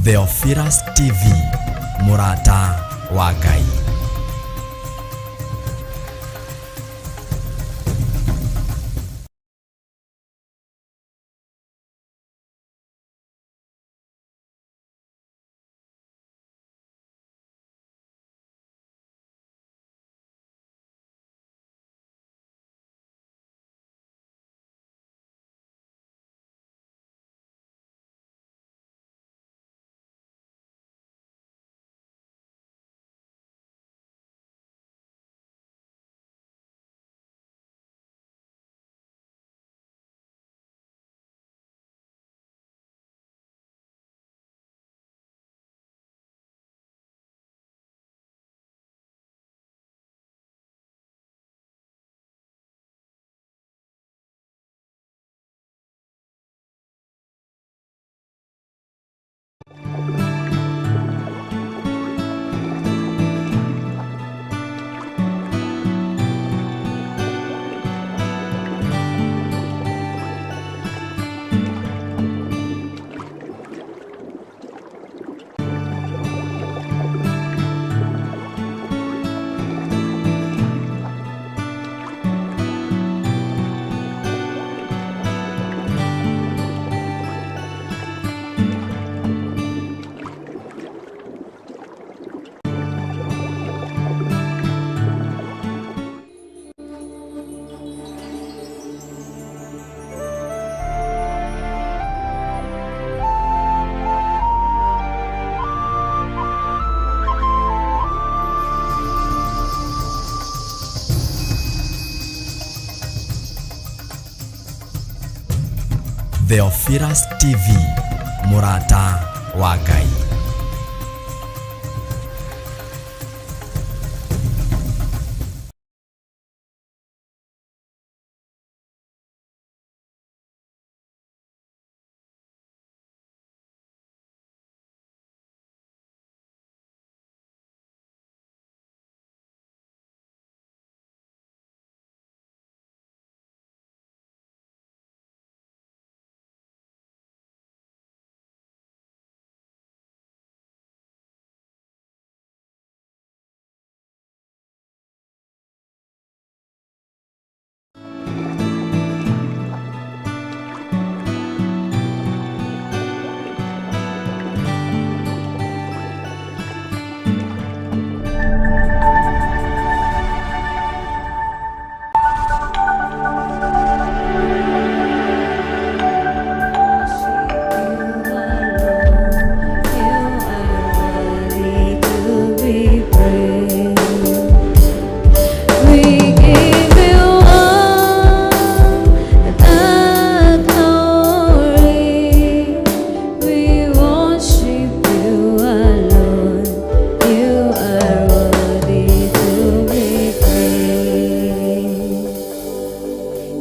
Theophilus TV, MURATA wa Ngai. Theophilus TV, MURATA wa Ngai.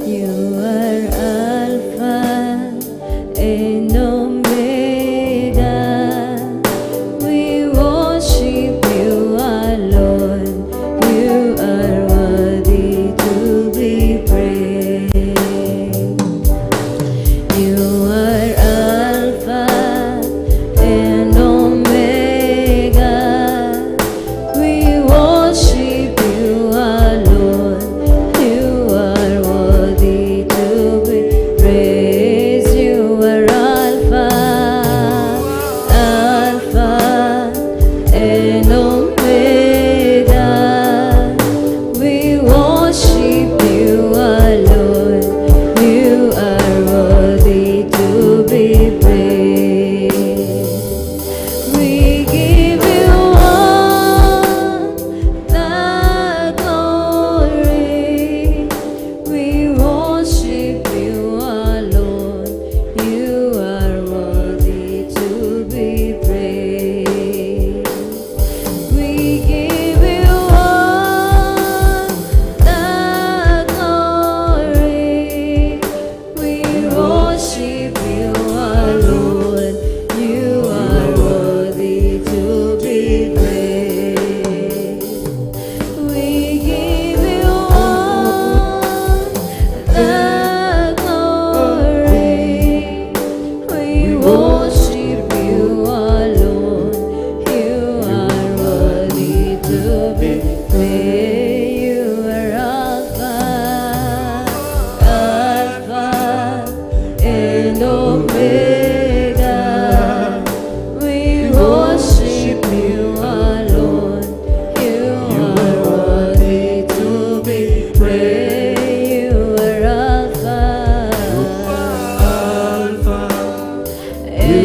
You You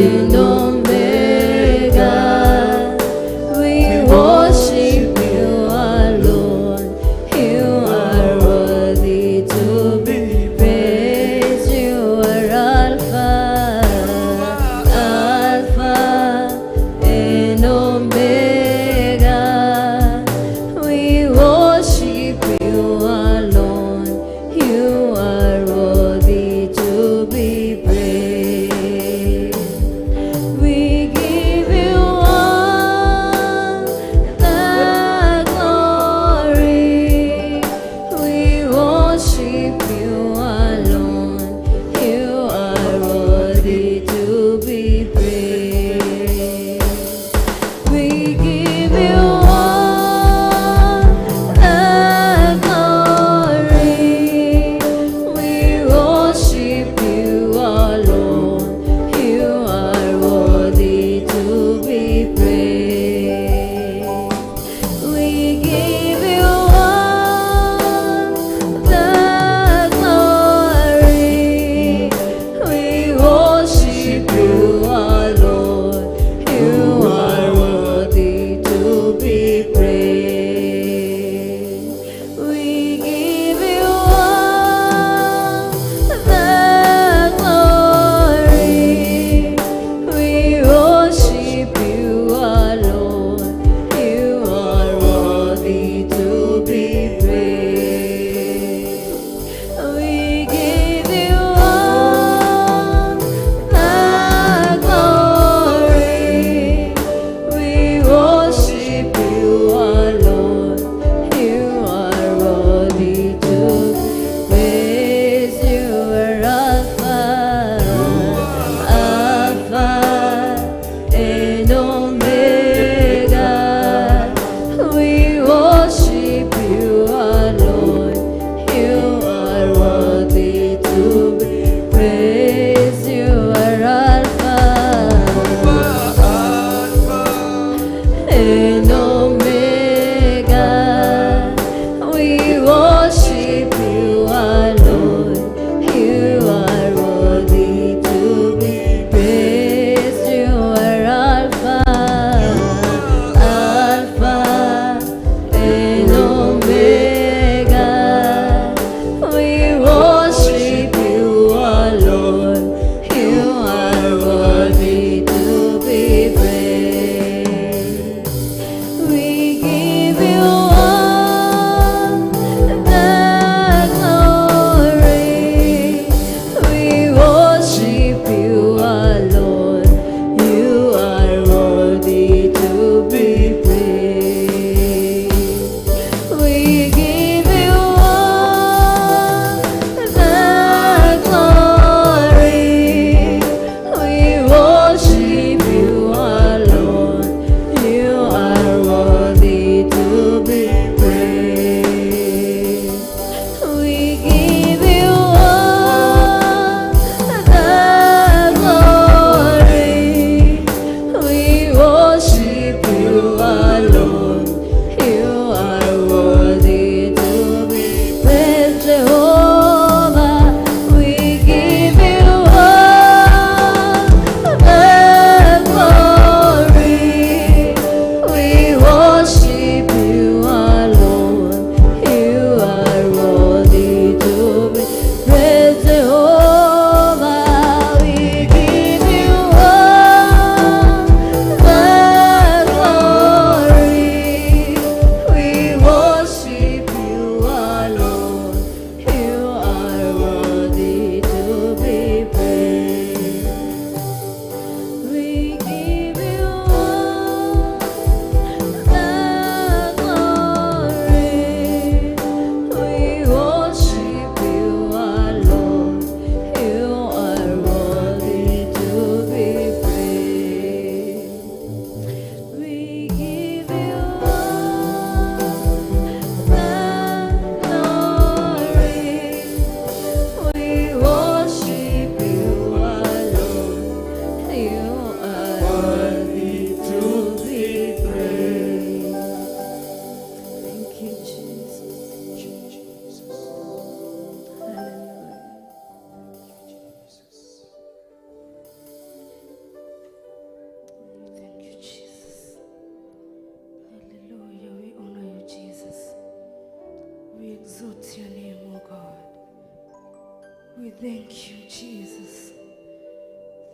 We thank you, Jesus.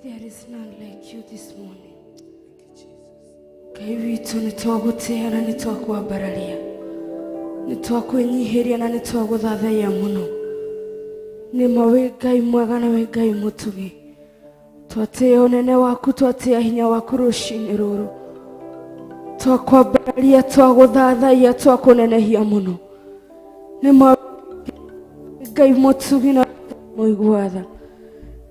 There is none like you this morning. Ngai witũ nĩ twagũtĩĩa na nĩ twakwambararia, nĩ twakwĩnyihiria na nĩ twagũthathaiya mũno. Nĩ ma wĩ Ngai mwega na wĩ Ngai mũtugi. Twatĩĩa ũnene waku, twatĩĩa hinya waku rũciinĩ rũrũ. Twakwambararia, twagũthathaiya, twakũnenehia mũno. Nĩ ma Ngai mũtugi na mũiguatha.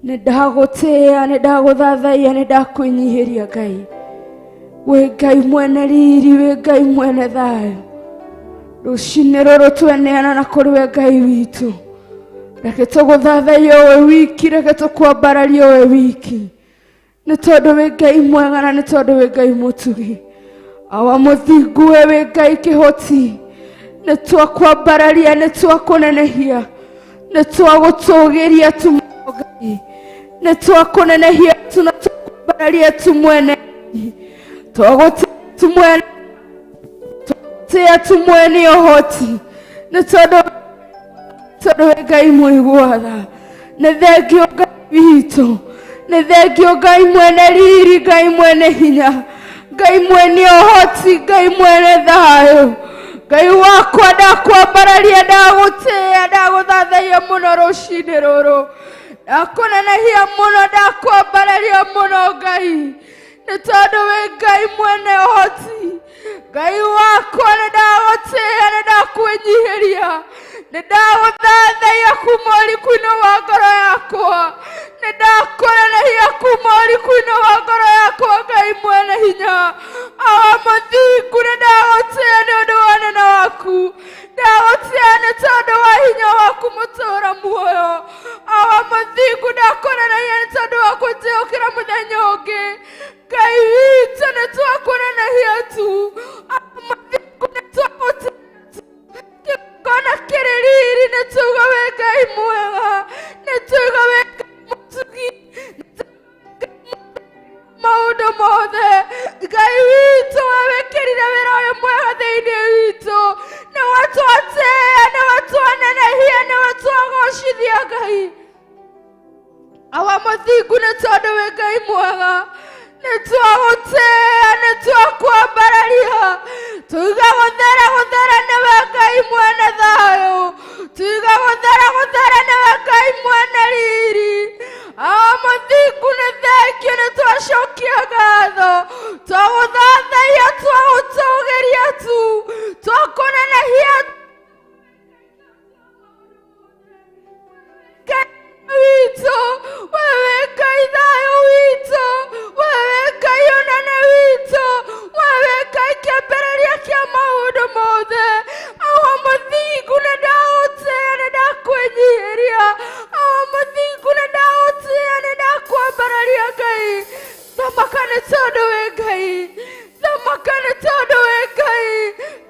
Nĩ ndagũtĩĩa, nĩ ndagũthathaiya, nĩ ndakwĩnyihiria Ngai. We Ngai mwene riri, we Ngai mwene thayũ. Rũciinĩ rũrũ tweneana na kũrĩ we Ngai witũ. Reke tũgũthathaiya we wiki, reke tũkwambararia we wiki. Nĩ tondũ we Ngai mwega na nĩ tondũ we Ngai mũtugi. Awa mũthingu we Ngai kĩhoti. Nĩ twakwambararia, nĩ twakũnenehia, nĩ twagũtũũgĩria tu Ngai. Nĩ twakũnenehia tu na twakwambararia tu mwene. Twagũtĩĩa tu mwene ũhoti. Nĩ tondũ we Ngai mũiguatha. Nĩ thengio Ngai witũ. Nĩ thengio Ngai mwene riri, Ngai mwene hinya, Ngai mwene ũhoti, Ngai mwene thayũ. Ngai wakwa ndakwambararia, ndagũtĩĩa, ndagũthathaiya mũno rũciinĩ rũrũ. Ndakũnenehia mũno, ndakwambararia mũno Ngai. Nĩ tondũ we Ngai mwene ũhoti. Ngai wakwa nĩ ndagũtĩĩa, nĩ ndakwĩnyihiria, nĩ ndagũthathaiya kuma ũriku-inĩ wa ngoro yakwa. Nĩ ndakũnenehia kuma ũriku-inĩ wa ngoro yakwa Ngai mwene hinya. Awa mũthingu nĩ ndagũtĩĩa nĩ ũndũ wa ũnene waku. Ndagũtĩĩa nĩ tondũ wa hinya waku mũtũũra muoyo. Awa mũthingu ndakũnenehia nĩ tondũ wa kũnjĩũkĩra mũthenya ũngĩ. Ngai witũ nĩ twakũnenehia tu. Awa mũthingu nĩ twagũtĩĩa tu. Kĩgongona kĩrĩ riri nĩ tuuga we Ngai mwega. Nĩ tuuga we Ngai mũtugi. Maũndũ mothe. Ngai witũ we wĩkĩrire wĩra ũyũ mwega thĩinĩ witũ. Nĩ watwatĩĩa, nĩ watwanenehia, nĩ watwagocithia Ngai. Awa mũthingu nĩ tondũ we Ngai mwega. Nĩ twagũtĩĩa, nĩ twakwambararia. Tuuga gũthera gũthera nĩwe Ngai mwene thayũ. Tuuga gũthera gũthera nĩwe Ngai mwene riri. Awa mũthingu nĩ thengio, nĩ twacokia ngatho. Twagũthathaiya, twagũtũũgĩria tu, twakũnenehia Ngai witũ. Wewe Ngai thayũ witũ, wewe Ngai ũnene witũ, wewe Ngai kĩambĩrĩria kĩa maũndũ mothe. Awa mũthingu nĩ ndagũtĩĩa, nĩ ndakwĩnyihiria. Awa mũthingu nĩ ndagũtĩĩa, nĩ ndakwambararia Ngai. Thamaka nĩ tondũ we Ngai, thamaka nĩ tondũ we Ngai.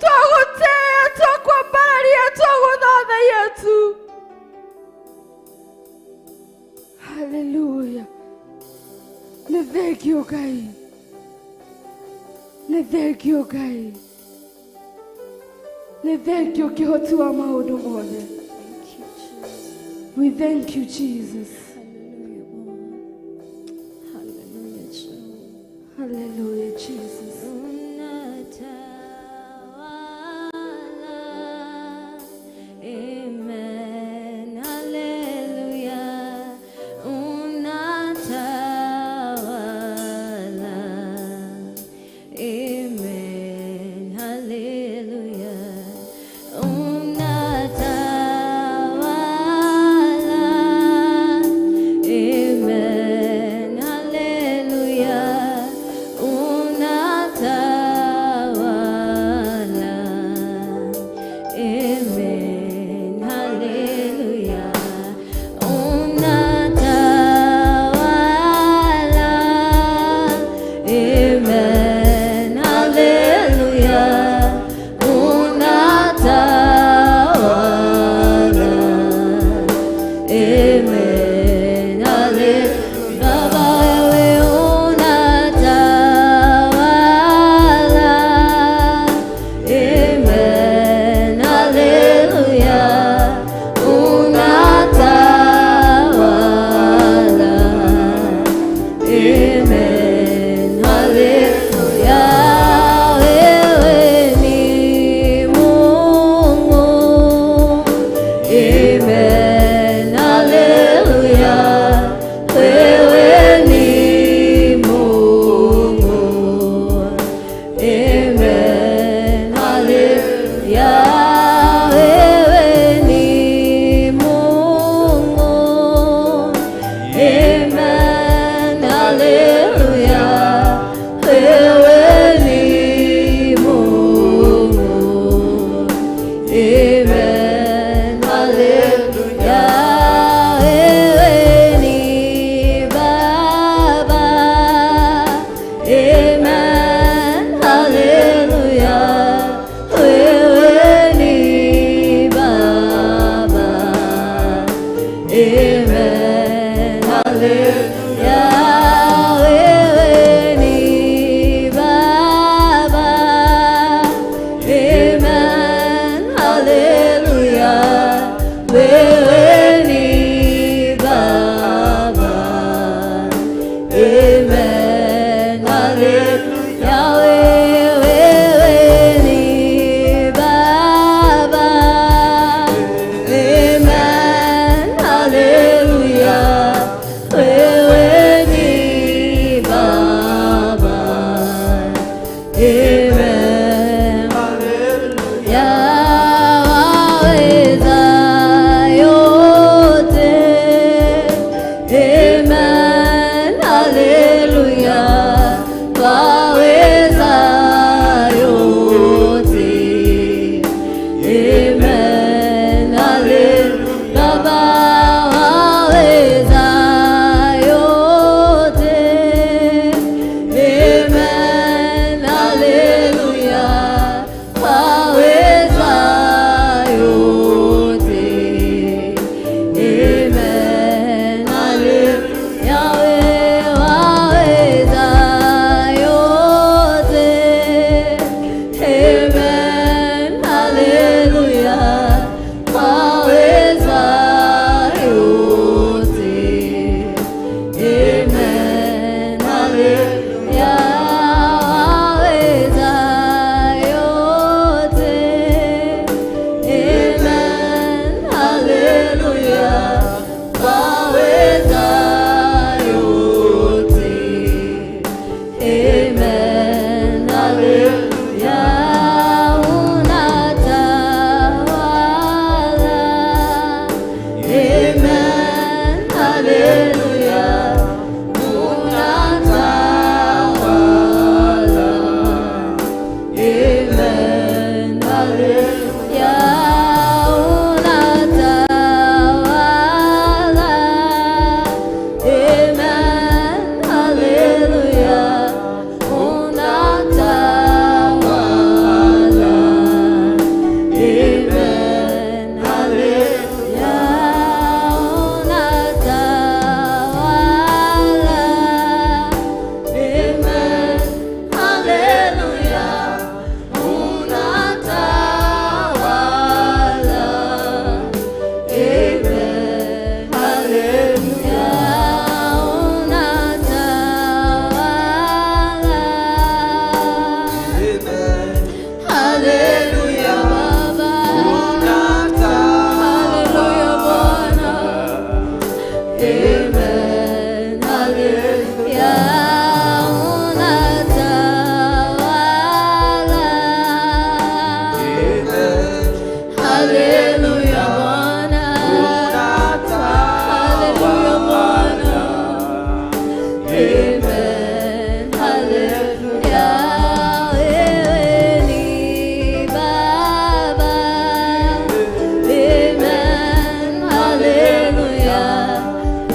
Twagũtĩĩa, twakwambararia, twagũthathaiya tu. Hallelujah. Nĩ thengio Ngai, nĩ thengio Ngai, nĩ thengio kĩhoti wa maũndũ mothe. We thank you, Jesus. Hallelujah, Jesus. Amen. Hallelujah. Unatawala. Amen. Hallelujah. Unatawala.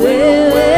Wewe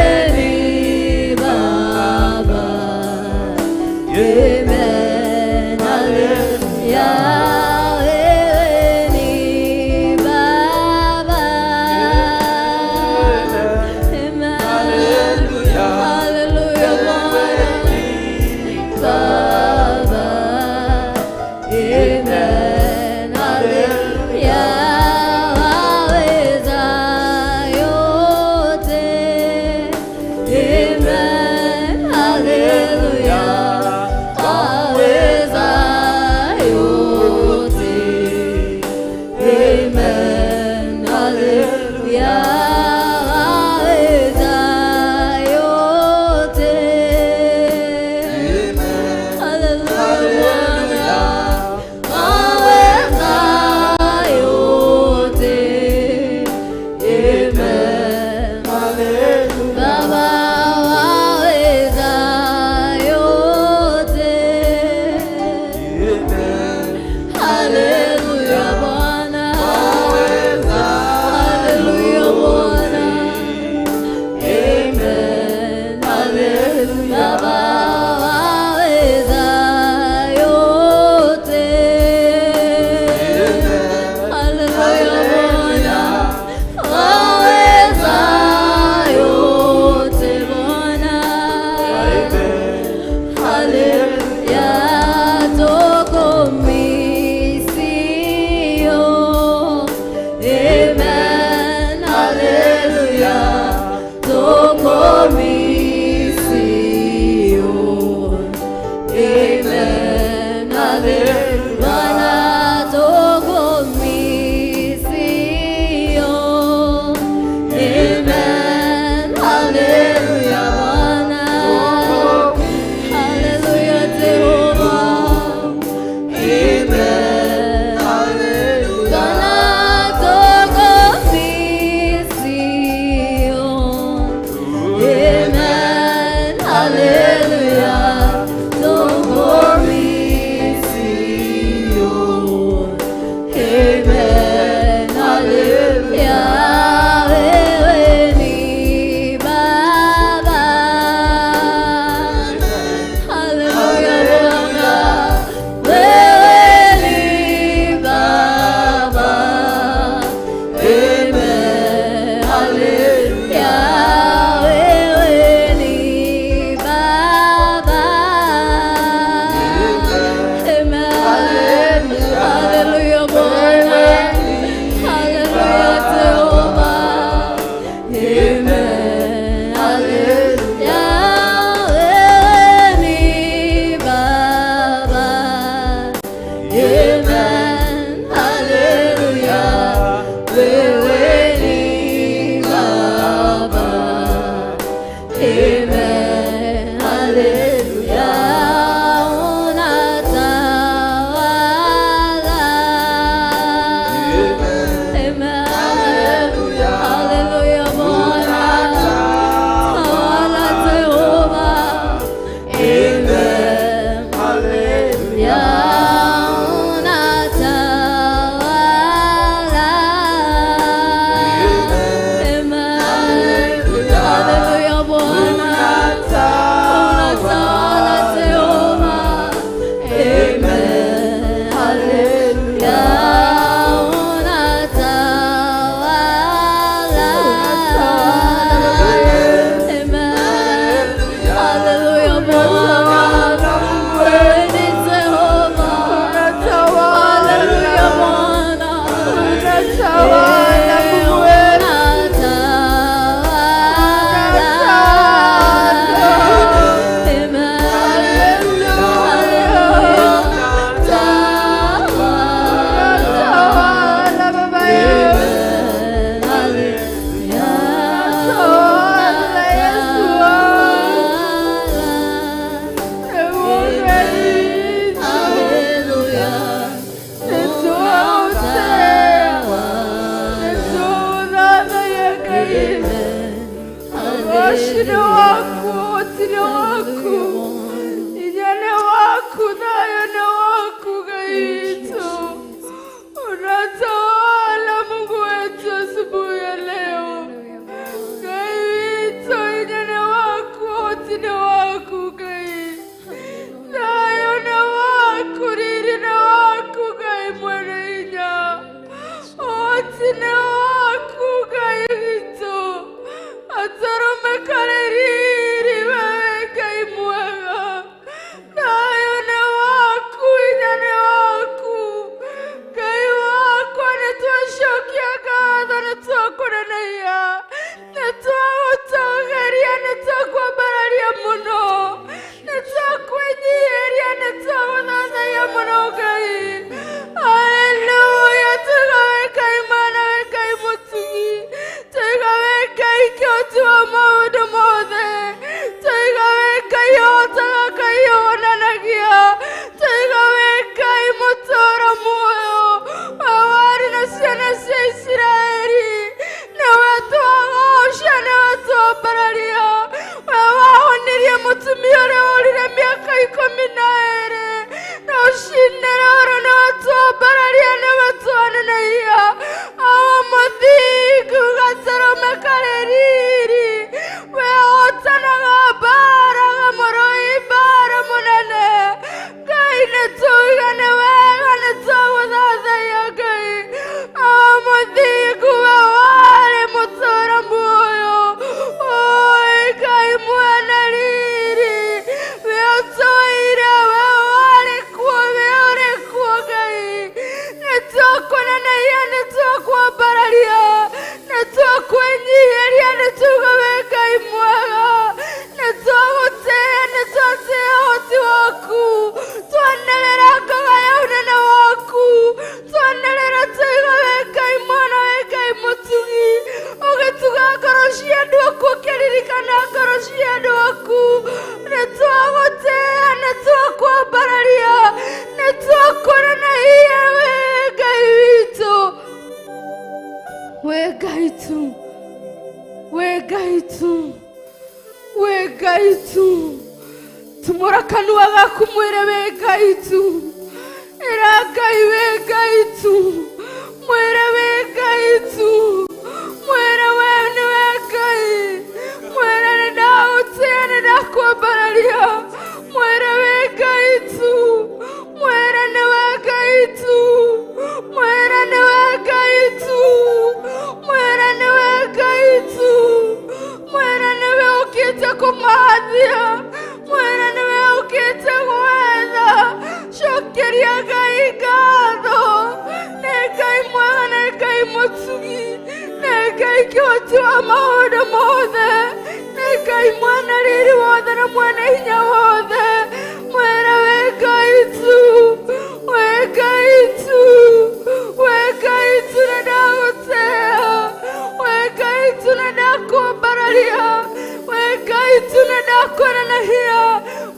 hinya,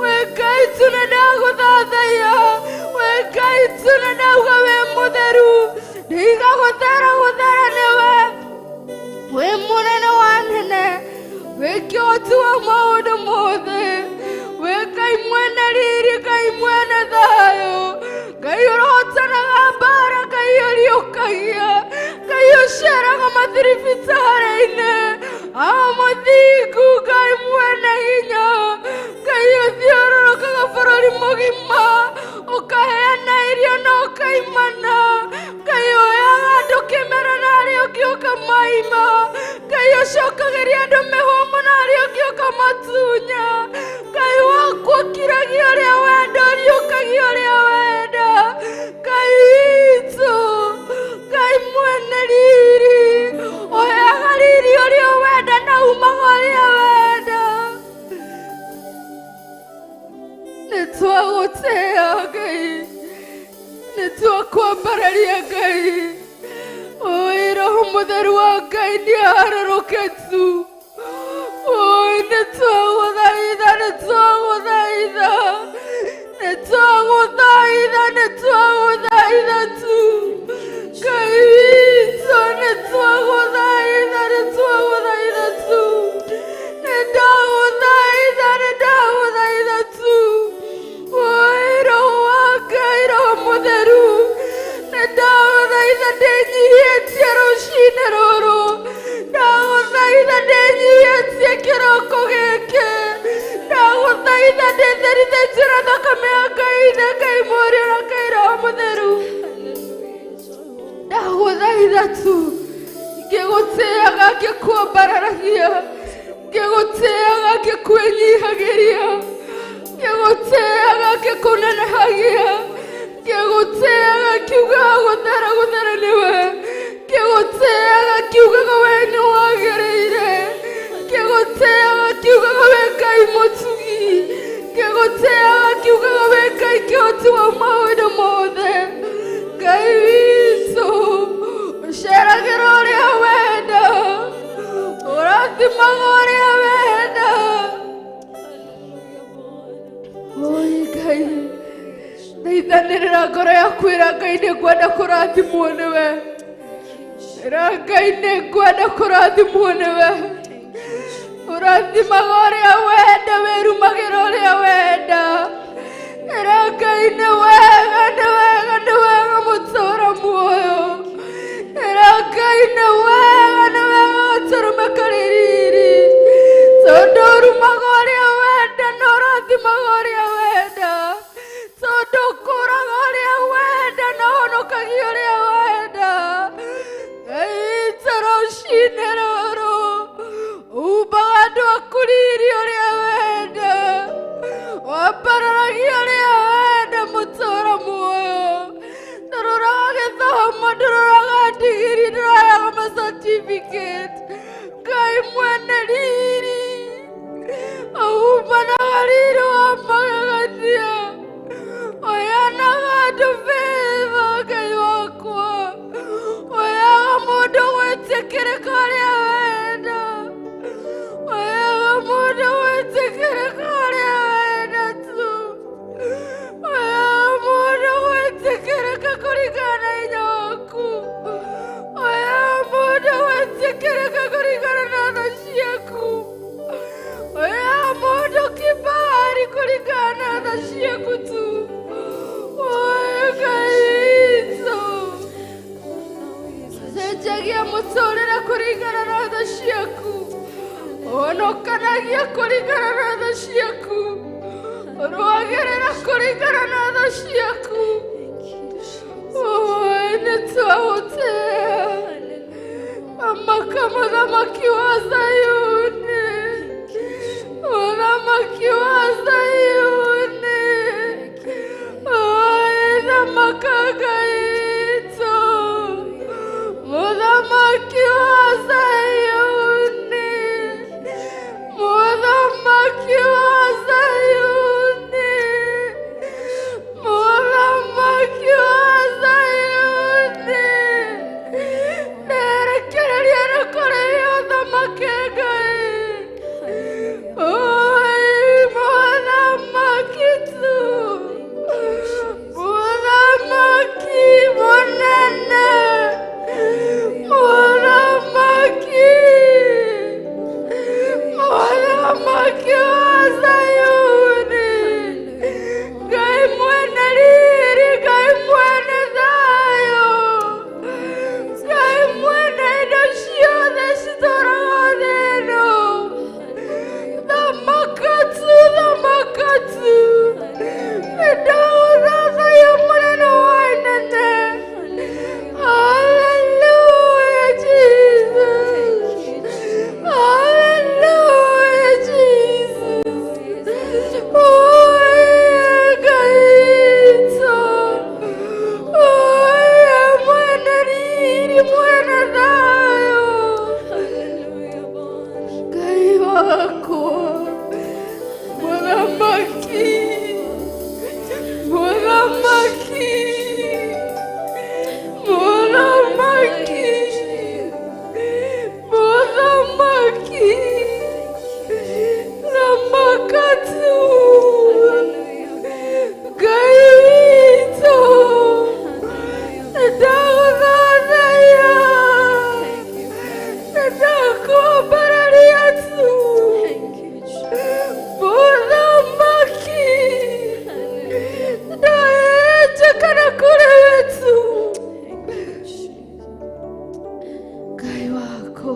we Ngai turenda guthathaiya, we Ngai turenda we mutheru, ndiga guthera niwe, we munene wa nene, we kĩhoti wa maũndũ mothe, we Ngai mwene riri, Ngai mwene thayũ, Ngai ũrotanaga mbara, Ngai ũriũkagia, Ngai ũceraga mathibitarĩ-inĩ, mũthingu, Ngai mwene hinya, Ngai ũthiũrũrũkaga bũrũri mũgima, ũkaheana irio na ũkaimana, Ngai ũheaga andũ kĩmera na arĩa ũngĩ ũkamaima, Ngai ũcokagĩria andũ mĩhũmũ na arĩa ũngĩ ũkamatunya, Ngai wakwa ũkiragia ũrĩa wenda, ũriũkagia ũrĩa wenda, Ngai witũ, Ngai mwene riri, ũheaga riri ũrĩa wenda na umaga ũrĩa wenda. Nĩtwagũtĩĩa Ngai, nĩtwakwambararia Ngai, Roho Mũtheru wa Ngai nĩaharũrũke tu. Nĩtwagũthaitha, nĩtwagũthaitha, nĩtwagũthaitha, nĩtwagũthaitha tu. Ngai witũ, nĩtwagũthaitha, nĩtwagũthaitha tu. Nĩndagũthaitha, nĩndagũthaitha tu. Roho wa Ngai, Roho Mũtheru, nĩndagũthaitha ndĩnyihĩtie rũciinĩ rũrũ, ndagũthaitha ndĩnyihĩtie kĩroko gĩkĩ, ndagũthaitha ndĩtherithe njĩra thakame ya Ngai Ithe, Ngai Mũriũ na Ngai Roho Mũtheru, ndagũthaitha tu, ngĩgũtĩĩaga ngĩkwambararagia, ngĩgũtĩĩaga ngĩkwĩnyihagĩria, ngĩgũtĩĩaga ngĩkũnenehagia, ngĩgũtĩĩaga kiugaga gũthera gũthera nĩwe, ngĩgũtĩĩaga kiugaga we nĩwagĩrĩire, ngĩgũtĩĩaga kiugaga we Ngai mũtugi, ngĩgũtĩĩaga kiugaga we Ngai kĩhoti wa maũndũ mothe, Ngai witũ, ũceragĩra ũrĩa wenda, ũrathimaga ũrĩa wenda. Ngai, thaithanĩrĩra ngoro yaku ĩra Ngai nĩngwenda kũrathimwo nĩwe, ĩra Ngai nĩngwenda kũrathimwo nĩwe, ũrathimaga ũrĩa wenda, wĩrumagĩra ũrĩa wenda, ĩra Ngai nĩ wega, nĩ wega, nĩ wega mũtũũra muoyo, ĩra Ngai nĩ wega, nĩ wega gatarume karĩ riri, tondũ ũrumaga ũrĩa wenda na ũrathimaga ũrĩa wenda, tondũ ũkũraga ũrĩa wenda na ũhonokagia ũrĩa wenda. Ngai witũ rũciinĩ rũrũ, umbaga andũ aku riri ũrĩa wenda, wambararagia ũrĩa wenda mũtũũra muoyo, ndũroraga gĩthomo, ndũroraga ndigiri, ndũroraga ma-certificate, Ngai mwene riri, umbanaga riri wa magegania, ũheanaga andũ favor, Ngai wakwa, ũheaga mũndũ gwĩtĩkĩrĩka ũrĩa wenda, ũheaga mũndũ gwĩtĩkĩrĩka ũrĩa wenda tu, ũheaga mũndũ gwĩtĩkĩrĩka kũringana na hinya waku, ũheaga mũndũ gwĩtĩkĩrĩka kũringana na tha ciaku, ũheaga mũndũ kibali kũringana na tha ciaku tu. Ngai witũ, cenjagia mũtũũrĩre kũringana na tha ciaku, ũhonokanagia kũringana na tha ciaku, ũrũagĩrĩra kũringana na tha ciaku. Nĩtwagũtĩĩa, mũthamaki wa Zayuni, mũthamaki wa Zayuni, thamaka Ngai witũ, mũthamaki wa Zayuni, mũthamaki wa Zayuni, mũthamaki wa Zayuni, nderekereria na kũrĩa ũthamake Ngai wako Muramaki, Muramaki, Muramaki, Muramaki, Ramakatu, Gaito, Guthathaiya, Guthathaiya, Muramaki, Daeja karakure wetu, Ngai wako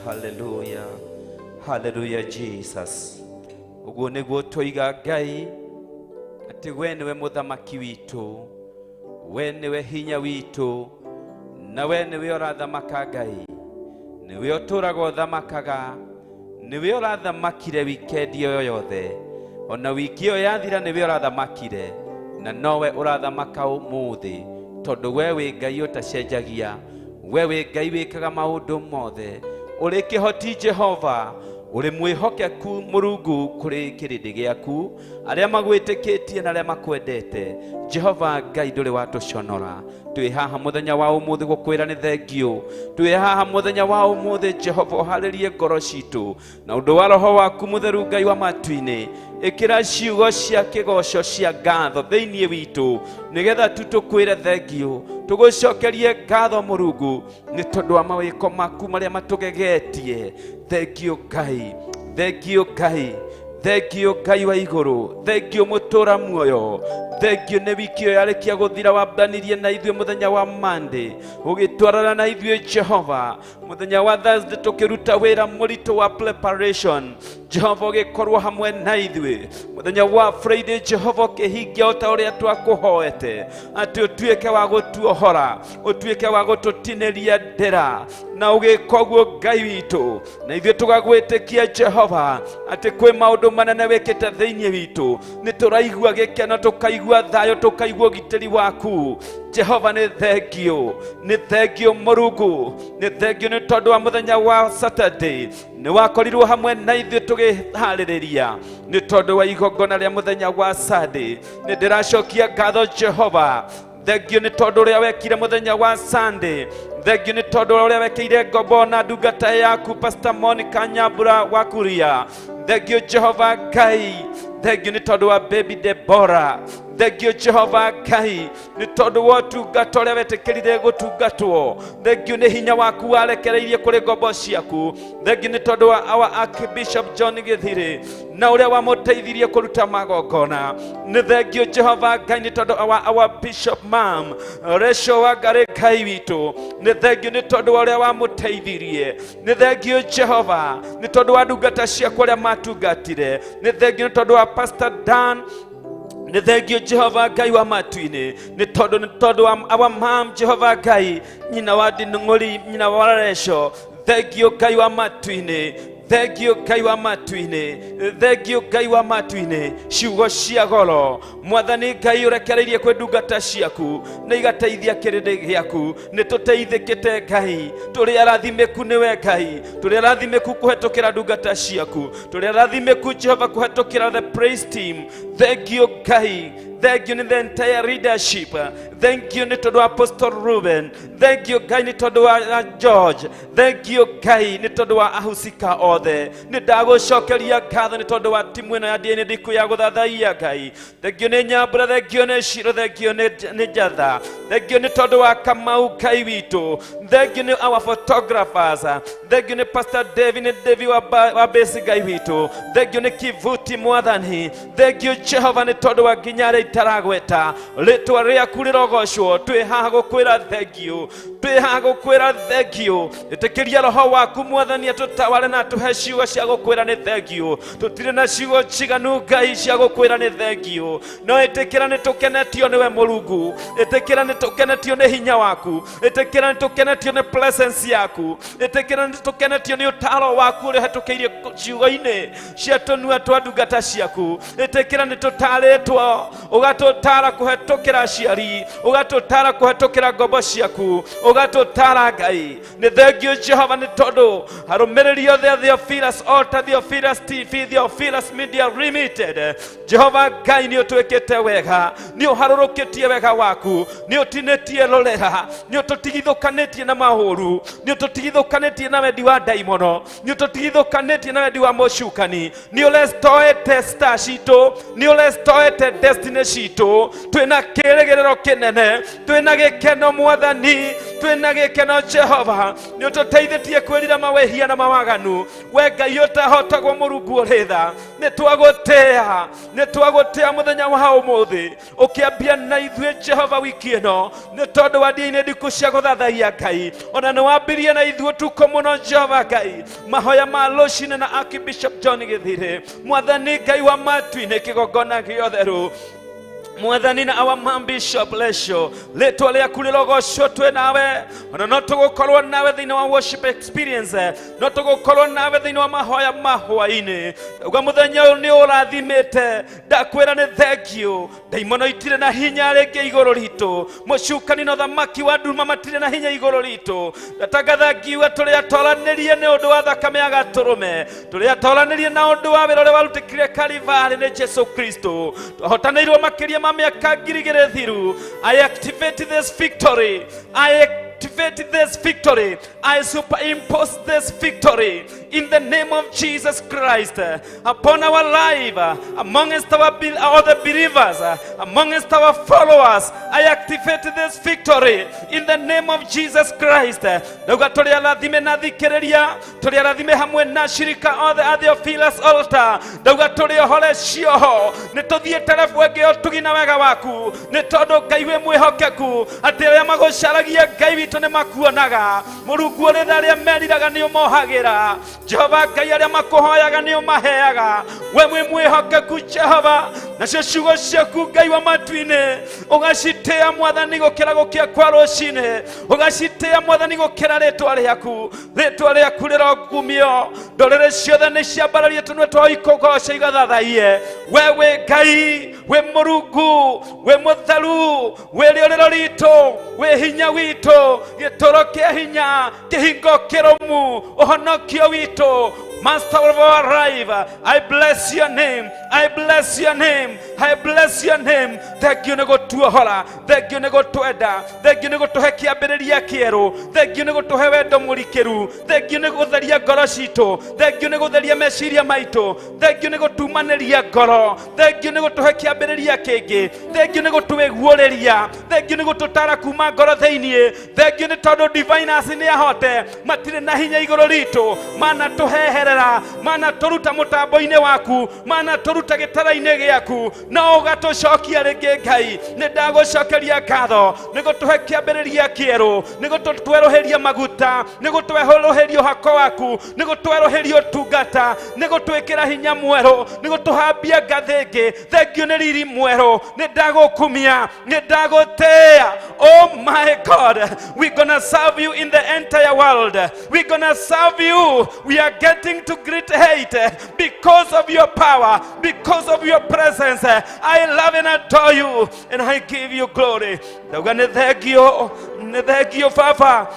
Hallelujah. Hallelujah, Jesus. Uguo niguo twiga Ngai ati we niwe muthamaki witu, we niwe hinya witu, na we niwe urathamaka Ngai, niwe uturaga uthamakaga, niwe urathamakire wikendi yo yothe, ona wiki yo yathira niwe urathamakire, na nowe urathamaka umuthi, tondu we wi Ngai utacenjagia, we wi Ngai wikaga maundu mothe, uri kihoti Jehova, uri mwihokeku Murungu kuri kirindi giaku, aria magwitikitie na aria makwendete. Jehova Ngai nduri watuconora, twi haha muthenya wa umuthi gukwira ni thengio, twi haha muthenya wa umuthi Jehova uharirie ngoro citu na undu wa roho waku mutheru Ngai wa matu-ini, ikira ciugo cia kigoco cia ngatho thiini witu, nigetha tutukwire thengio, tugucokerie ngatho Murungu ni tondu wa mawiko maku maria matugegetie. Thengio Ngai, thengio Ngai, thengio Ngai wa iguru, thengio mutura muoyo, thengio nĩ wiki ĩyo yarĩkia gũthira wambanirie na ithuĩ mũthenya wa Monday, ũgĩtwarana na ithuĩ Jehova, mũthenya wa Thursday tũkĩruta wĩra mũritũ wa preparation, Jehova ũgĩkorwo hamwe na ithuĩ, mũthenya wa Friday Jehova ũkĩhingia o ta ũrĩa twakũhoete, atĩ ũtuĩke wa gũtuohora, ũtuĩke wa gũtũtinĩria ndĩra, na ũgĩka ũguo Ngai witũ, na ithuĩ tũgagwĩtĩkia Jehova, atĩ kwĩ maũndũ manene wĩkĩte thĩinĩ witũ, nĩ tũraigua gĩkeno, tũkaigua thayũ, tũkaigua ũgitĩri waku. Jehova nĩ thengio Mũrungu, nĩ thengio nĩ tondũ wa mũthenya wa Saturday, nĩ wakorirwo hamwe na ithuĩ tũgĩharĩrĩria, nĩ tondũ wa igongona rĩa mũthenya wa Sunday, nĩ ndĩracokia ngatho Jehova, thengio nĩ tondũ ũrĩa wekire mũthenya wa Sunday, thengio nĩ tondũ ũrĩa wekĩire ngombo na ndungata yaku Pastor Monica Nyambura wa Kuria, thengio Jehova Ngai, thengio nĩ tondũ wa baby Deborah, thengio Jehova Ngai nĩ tondũ wa ũtungata ũrĩa wetĩkĩrire gũtungatwo, thengio nĩ hinya waku warekereirie kũrĩ ngombo ciaku, thengio nĩ tondũ wa our Archbishop John Gĩthirĩ na ũrĩa wamũteithirie kũruta magongona, nĩ thengio Jehova Ngai nĩ tondũ our Bishop Mam Rachel Wangari Ngai witũ, nĩ thengio nĩ tondũ wa ũrĩa wamũteithirie, nĩ thengio Jehova nĩ tondũ wa ndungata ciaku ũrĩa matungatire, nĩ thengio nĩ tondũ wa Pastor Dan, nĩ thengio Jehova Ngai wa matu-inĩ, nĩ tondũ wa our Mam Jehova Ngai, nyina wa Nding'uri, nyina wa Rachel, thengio Ngai wa matu-inĩ, thengio Ngai wa matu-inĩ, thengio Ngai wa matu-inĩ, ciugo cia goro, Mwathani Ngai ũrekereirie kwĩ ndungata ciaku na igateithia kĩrĩndĩ gĩaku, nĩ tũteithĩkĩte Ngai, tũrĩ arathimĩku nĩwe Ngai, tũrĩ arathimĩku kũhetũkĩra ndungata ciaku, tũrĩ arathimĩku Jehova kũhetũkĩra the praise team, thengio Ngai, thank you the entire leadership, thank you nĩ tondũ wa Apostle Ruben, thank you Ngai nĩ tondũ wa George, thank you Ngai nĩ tondũ wa ahusika othe, nĩ ndagũcokeria ngatho nĩ tondũ wa timu ĩno ya Ndia-Ini Ndiku ya Guthathaiya Ngai, thank you nĩ Nyambura, thank you nĩ Shiro, thank you nĩ Njatha, thank you nĩ tondũ wa Kamau Ngai witũ, thank you nĩ our photographers, thank you nĩ Pastor David, nĩ David wa base Ngai witũ, thank you nĩ Kivuti Mwathani, thank you Jehova nĩ tondũ wa nginya rĩu itaragweta, rĩtwa rĩaku rĩrogocwo, twĩ haha gũkwĩra thengio, twĩ haha gũkwĩra thengio, ĩtĩkĩria roho waku Mwathani atũtawale na atũhe ciugo cia gũkwĩra nĩ thengio, tũtirĩ na ciugo njiganu Ngai cia gũkwĩra nĩ thengio, no ĩtĩkĩra nĩ tũkenetio nĩwe Mũrungu, ĩtĩkĩra nĩ tũkenetio nĩ hinya waku, ĩtĩkĩra nĩ tũkenetio nĩ presence yaku, ĩtĩkĩra nĩ tũkenetio nĩ ũtaro waku ũrĩa hetũkĩirie ciugo-inĩ cia tũnua twa ndungata ciaku, ĩtĩkĩra nĩ tũtarĩtwo ugatutara kuhetũkĩra aciari, ugatutara kuhetũkĩra ngombo ciaku, ugatutara Ngai, nĩ thengio Jehova nĩ tondũ arũmĩrĩri othe a Theophilus Altar, Theophilus TV, Theophilus Media Limited, Jehova Ngai nĩ ũtwĩkĩte wega, nĩ ũharũrũkĩtie wega waku, nĩ ũtinĩtie rũrera, nĩ ũtũtigithũkanĩtie na mahũru, nĩ ũtũtigithũkanĩtie na wendi wa ndaimono, nĩ ũtũtigithũkanĩtie na wendi wa mũcukani, nĩ ũrestoete star citũ, nĩ ũrestoete destiny citũ, twĩna kĩrĩgĩrĩro kĩnene, twĩna gĩkeno Mwathani, twĩna gĩkeno Jehova, nĩ ũtũteithĩtie kwĩrira mawĩhia na mawaganu, we Ngai ũtahotagwo Mũrungu ũrĩ tha, nĩ twagũtĩa mũthenya wa ũmũthĩ, ũkĩambia na ithuĩ Jehova wiki ĩno, nĩ tondũ wa Ndia-Ini Ndiku cia Guthathaiya Ngai, ona nĩ wambirie na ithuĩ tuko mũno Jehova Ngai, mahoya ma rũcinĩ na Archbishop John Gĩthirĩ, Mwathani Ngai wa matu-inĩ kĩgongona gĩa ũtheru, Mwathani na our Mam Bishop Lesho, rĩtwa rĩaku rĩrogocwo twĩ nawe, ona no tũgũkorwo nawe thĩinĩ wa worship experience, no tũgũkorwo nawe thĩinĩ wa mahoya ma hwa-inĩ, uga mũthenya ũyũ nĩ ũrathimĩte, ndakwĩra nĩ thengio, ndaimono itirĩ na hinya rĩngĩ igũrũ ritũ, mũcukani na ũthamaki wa nduma matirĩ na hinya igũrũ ritũ, ndatangatha ngiuga tũrĩ atoranĩrie nĩ ũndũ wa thakame ya gatũrũme, tũrĩ atoranĩrie na ũndũ wa wĩra ũrĩa warutĩkire Kalivari nĩ Jesu Kristo, twahotanĩirwo makĩria ma mĩaka ngiri igĩrĩ thiru. I activate this victory, I activate activate this victory. I superimpose this victory in the name of Jesus Christ upon our life, amongst our other believers, amongst our followers. I activate this victory in the name of Jesus Christ. Dauga tuli arathime na thikiriria, tuli arathime hamwe na shirika othe a Theophilus altar. Dauga tuli ohore cioho, ni tuthiete refuenge otugina wega waku, ni tondu Ngai wi mwihokeku, ati aria magucaragia Ngai witu ni makuonaga. Murungu uri aria meriraga ni umohagira. Jehova Ngai aria makuhoyaga ni umaheaga. We mwi mwihokeku Jehova, nacio ciugo ciaku Ngai wa matu-ini ugacitia Mwathani gukira gukia kwa ruci-ini, ugacitia Mwathani gukira ritwa riaku rirogumio. Ndorere ciothe ni ciambararie tunwe twa ikugoca igathathaiye. Wewe Ngai, we Murungu, we mutheru, we riorero ritu, we hinya witu, gituro kia hinya, kihingo kiromu, uhonokio witu, Master of our life. I bless your name. I bless your name. I bless your name. Thank you nego tuohora. Thank you nego twenda. Thank you nego tuhe kiambiriria kieru. Thank you nego tuhe wendo murikiru. Thank you nego theria ngoro citu. Thank you nego theria meciria maitu. Thank you nego tumaniria ngoro. Thank you nego tuhe kiambiriria kingi. Thank you nego tuiguuriria. Thank you nego tutara kuma ngoro theinie. Thank you ni tondu diviners ni ahote matire na hinya iguru ritu, mana tuhehere, mana toruta mutambo-ini waku, mana toruta gitara-ini giaku, na ugatucokia ringi Ngai. Ni ndagucokeria ngatho nigo tuhe kiambiriria kieru, nigo tweruhiria maguta, nigo tweruhiria uhako waku, nigo tweruhiria utungata, nigo twikira hinya mweru, nigo tuhambia ngathingi. Thank you ni riri mweru, ni ndagukumia, ni ndagutia. Oh my God, we're gonna serve you in the entire world. We're gonna serve you. We are getting to great hate because of your power, because of your presence. I love and adore you, and I give you glory. Thank you, Papa.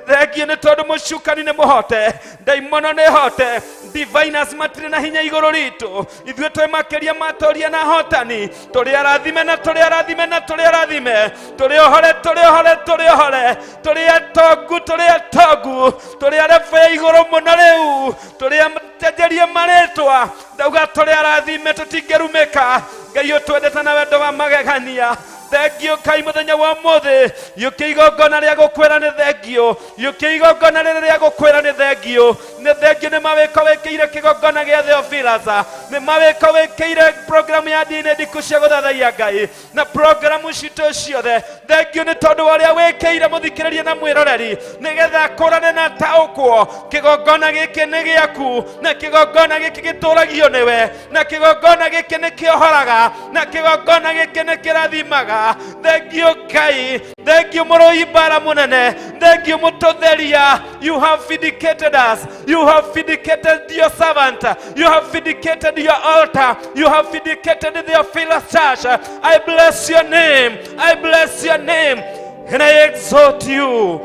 Thank you ni tondu mucukani ni muhote, daimono ni hote, diviners matire na hinya iguru ritu. Ithue twi makiria matoria na hotani, turi arathime na turi arathime na turi arathime, turi ohore, turi ohore, turi ohore, turi atogu, turi atogu, turi arefe iguru muno riu, turi atejerie maritwa. Dauga turi arathime tutingerumika. Ngai utwendete na wendo wa magegania. Thank you Ngai muthenya wa muthi, yuki igongona ria gukwira ni thank you, yuki igongona ria gukwira ni thank you. Ni thank you ni mawiko wikire kigongona gia Theophilus, ni mawiko wikire program ya Ndia-Ini Ndiku cia Guthathaiya Ngai na program citu ciothe. Thank you ni tondu waria wikire muthikiriria na mwiroreri, nigetha kurane na taukwo kigongona giki ni giaku, na kigongona giki gituragio niwe, na kigongona giki ni kiohoraga, na kigongona giki ni kirathimaga. Thank you Ngai. Thank you Muroi bara munene. Thank you Mutotheria. You have vindicated us. You have vindicated your servant. You have vindicated your altar. You have vindicated the Theophilus church. I bless your name. I bless your name, and I exalt you.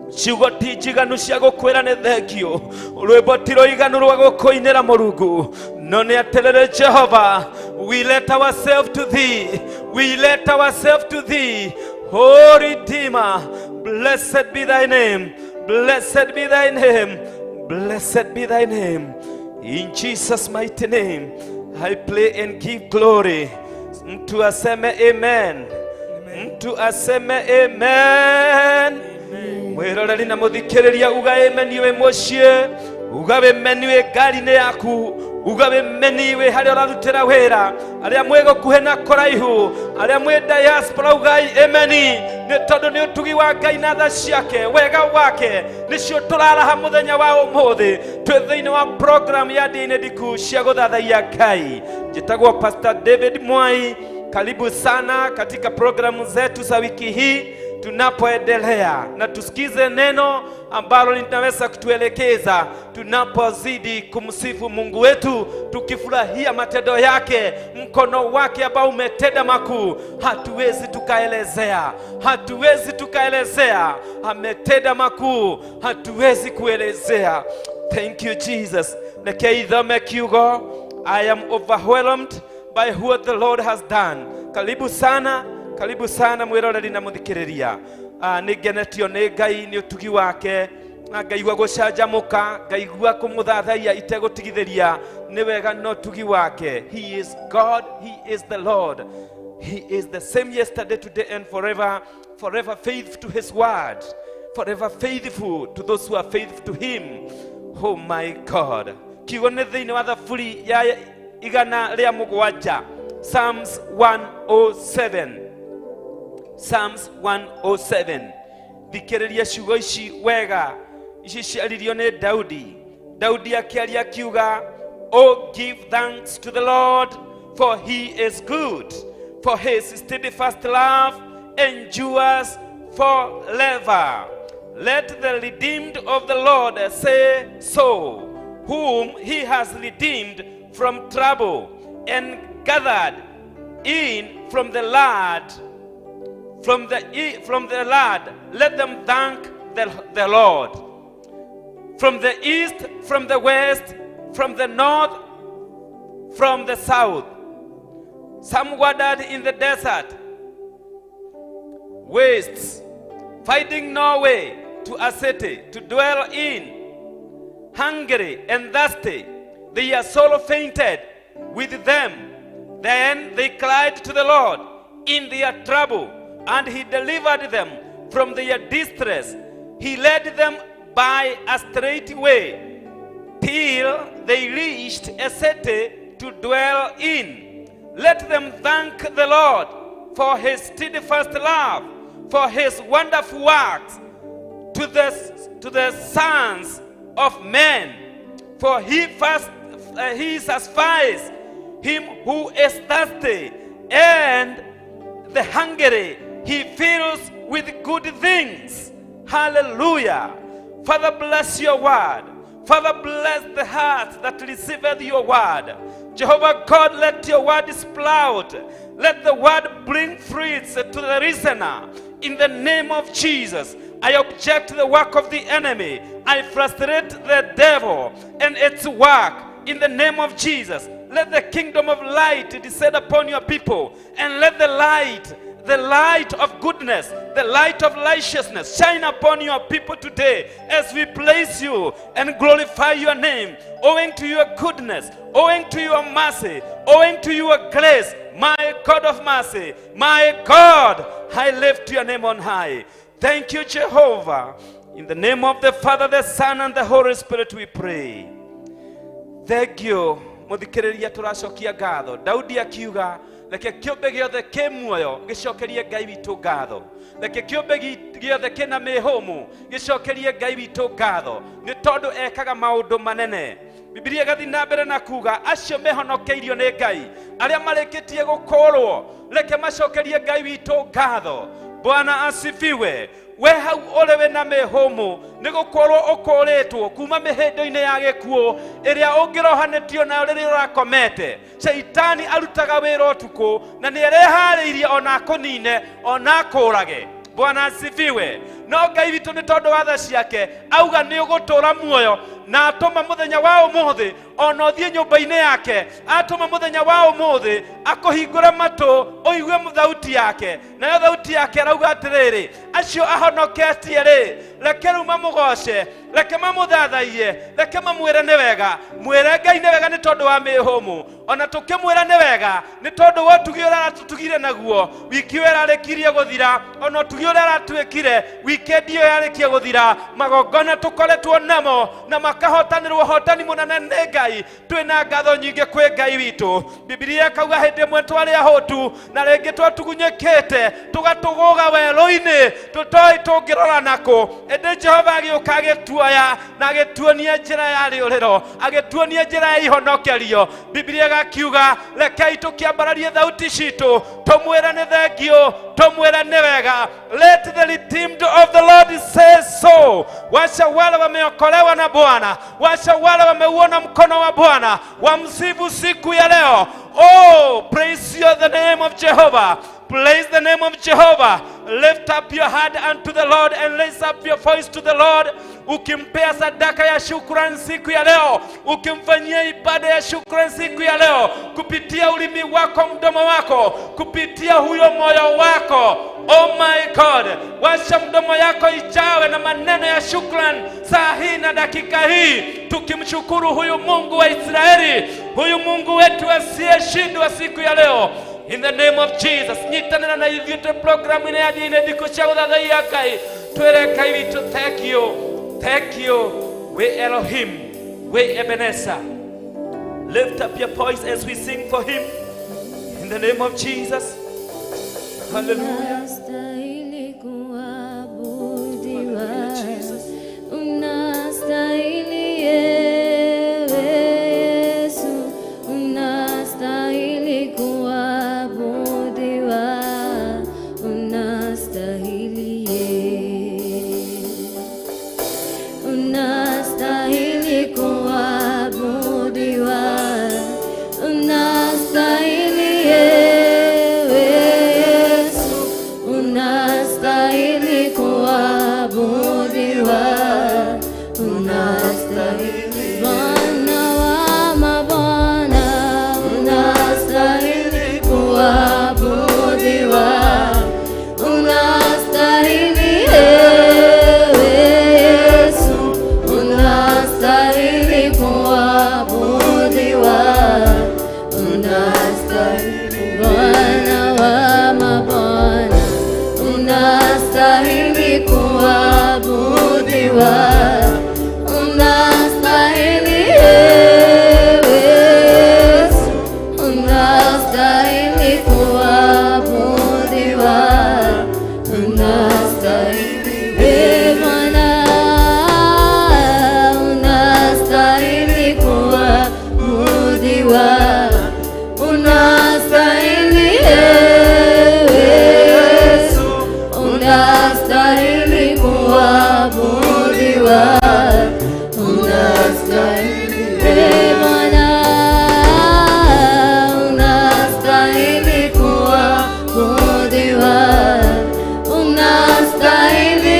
Ciugo ti njiganu cia gukwira ni thank you. Rwimbo ti ruiganu rwa gukuinira Murungu, no ni atiriri Jehova. We let ourselves to thee. We let ourselves to thee. Oh Redeemer, blessed be thy name. Blessed be thy name. Blessed be thy name. In Jesus' mighty name, I pray and give glory. Mtu aseme amen. Mtu aseme amen. Mwiroreri na muthikiriria uga amen iwe mucie, uga wemeniwe ngari-ini yaku, uga wemeniwe haria urarutira wira, aria mwigukuhe na kuraihu, aria mwi diaspora ugai ameni. Ni tondu ni utugi wa Ngai na tha ciake, wega wake nicio turaraha muthenya wa umuthi twi thiini wa program ya Ndia-Ini Ndiku cia Guthathaiya Ngai. Njitagwo Pastor David Mwai. Karibu sana katika programu zetu za wiki hii tunapoendelea, na tusikize neno ambalo linaweza kutuelekeza tunapozidi kumsifu Mungu wetu, tukifurahia matendo yake, mkono wake ambao umetenda makuu. Hatuwezi tukaelezea, ametenda makuu, hatuwezi kuelezea. Thank you Jesus. Nekeithome kiugo, I am overwhelmed by what the Lord has done. Karibu sana mwiroreri na muthikiriria. nigenetio ni Ngai ni utugi wake na ngaigua gucanjamuka ngaigua kumuthathaiya itegutigithiria ni wega no tugi wake. He is God, he is the Lord, he is the same yesterday, today and forever, forever faithful to his word, forever faithful to those who are faithful to him. Oh my God. Kiugo ni thiini wa thaburi ya 107, Psalms 107, Psalms 107. Thikiriria ciugo ici wega, ici ciaririo ni Daudi. Daudi akiaria kiuga, oh, give thanks to the Lord, for he is good, for his steadfast love endures forever. Let the redeemed of the Lord say so, whom he has redeemed from trouble and gathered in from the land. From the land, let them thank the Lord. From the east, from the west, from the north, from the south. Some wandered in the desert wastes, finding no way to a city to dwell in. Hungry and thirsty, their soul fainted with them. Then they cried to the Lord in their trouble, and he delivered them from their distress. He led them by a straight way till they reached a city to dwell in. Let them thank the Lord for his steadfast love, for his wonderful works to the sons of men. For he satisfies him who is thirsty, and the hungry he fills with good things. Hallelujah. Father, bless your word. Father, bless the heart that receiveth your word. Jehovah God, let your word sprout. Let the word bring fruits to the listener. In the name of Jesus, I object the work of the enemy. I frustrate the devil and its work. In the name of Jesus, let the kingdom of light descend upon your people, and let the light of goodness, the light of righteousness shine upon your people today as we praise you and glorify your name, owing to your goodness, owing to your mercy, owing to your grace. My God of mercy, my God, I lift your name on high. Thank you, Jehovah. In the name of the Father, the Son, and the Holy Spirit we pray. Thank you. Muthikiriria turacokia ngatho. Daudi akiuga, reke kiumbe giothe ki muoyo gicokerie Ngai witu ngatho. Reke kiumbe giothe kina mihumu gicokerie Ngai witu ngatho. Ni tondu ekaga maundu manene. Biblia gathi na mbere na kuga acio mehonokeirio ni Ngai, aria marikitie gukorwo, reke macokerie Ngai witu ngatho. Bwana asifiwe. We hau olewe na mehomu nigukorwo ukoretwo kuma mihindo-ini ya gikuo iria ungirohanitio na riri urakomete. Shaitani arutaga wira utuku na ni arehariirie ona kunine ona kurage. Bwana asifiwe. No Ngai witu ni tondu wa tha ciake auga ni ugutura muoyo na atuma muthenya wa umuthi ona uthie nyumba-ini yake, atuma muthenya wa umuthi akuhingura matu uigue thauti yake, nayo thauti yake arauga atiriri acio ahonoketie ri reke riu mamugoce, reke mamuthathaiye, reke mamwire ni wega. Mwire Ngai ni wega ni tondu wa mihumu, ona tukimwira ni wega ni tondu wa utugi uria aratutugire naguo wiki iyo irarikirie guthira, ona utugi uria aratwikire wikendi iyo yarikie guthira. Magongona tukoretwo namo na makahotanirwo hotani munene ni Ngai. Twina ngatho nyingi kwi Ngai witu. Biblia ikauga hindi imwe twari ahotu na ringi twatugunyikite tugatuguga werũ-ini tutoi tungirora naku. Indi Jehova agiuka agituoya na agituonia njira ya riuriro, agituonia njira ya ihonokerio. Biblia gakiuga rekei tukiambararie thauti citu tumwire ni thengio, tumwire ni wega. Let the redeemed of the Lord say so. Wacha wale wameokolewa na Bwana, wacha wale wameuona mkono wa Bwana wamsifu siku ya leo. Oh, praise the name of Jehovah. Praise the name of Jehovah. Lift up your hand unto the Lord and raise up your voice to the Lord. Ukimpea sadaka ya shukrani siku ya leo, ukimfanyia ibada ya shukrani siku ya leo, kupitia ulimi wako, mdomo wako, kupitia huyo moyo wako. Oh my God, washa mdomo yako ijawe na maneno ya shukrani saa hii na dakika hii, tukimshukuru huyu Mungu wa Israeli, huyu Mungu wetu asiyeshindwa siku ya leo. In the name of Jesus, nyitanena na ivyote programu Ndia-Ini Ndiku cia Guthathaiya Ngai, twereka ivitu. Thank you, thank you. We Elohim, we Ebenezer. Lift up your voice as we sing for him. In the name of Jesus. Hallelujah. Unastahili kuabudiwa, unastahili Yesu, unastahili kuabudiwa, unastahili unastahili kuabudiwa, unastahili unastahili kuabudiwa, unastahili Bwana wa mabwana, unastahili kuabudiwa, unastahili Yesu, unastahili kuabudiwa, unastahili Bwana wa mabwana, unastahili kuabudiwa, unastahili Yesu, unastahili kuabudiwa, unastahili Bwana, unastahili kuabudiwa, unastahili unastahili kuabudiwa, unastahili Bwana, unastahili kuabudiwa, unastahili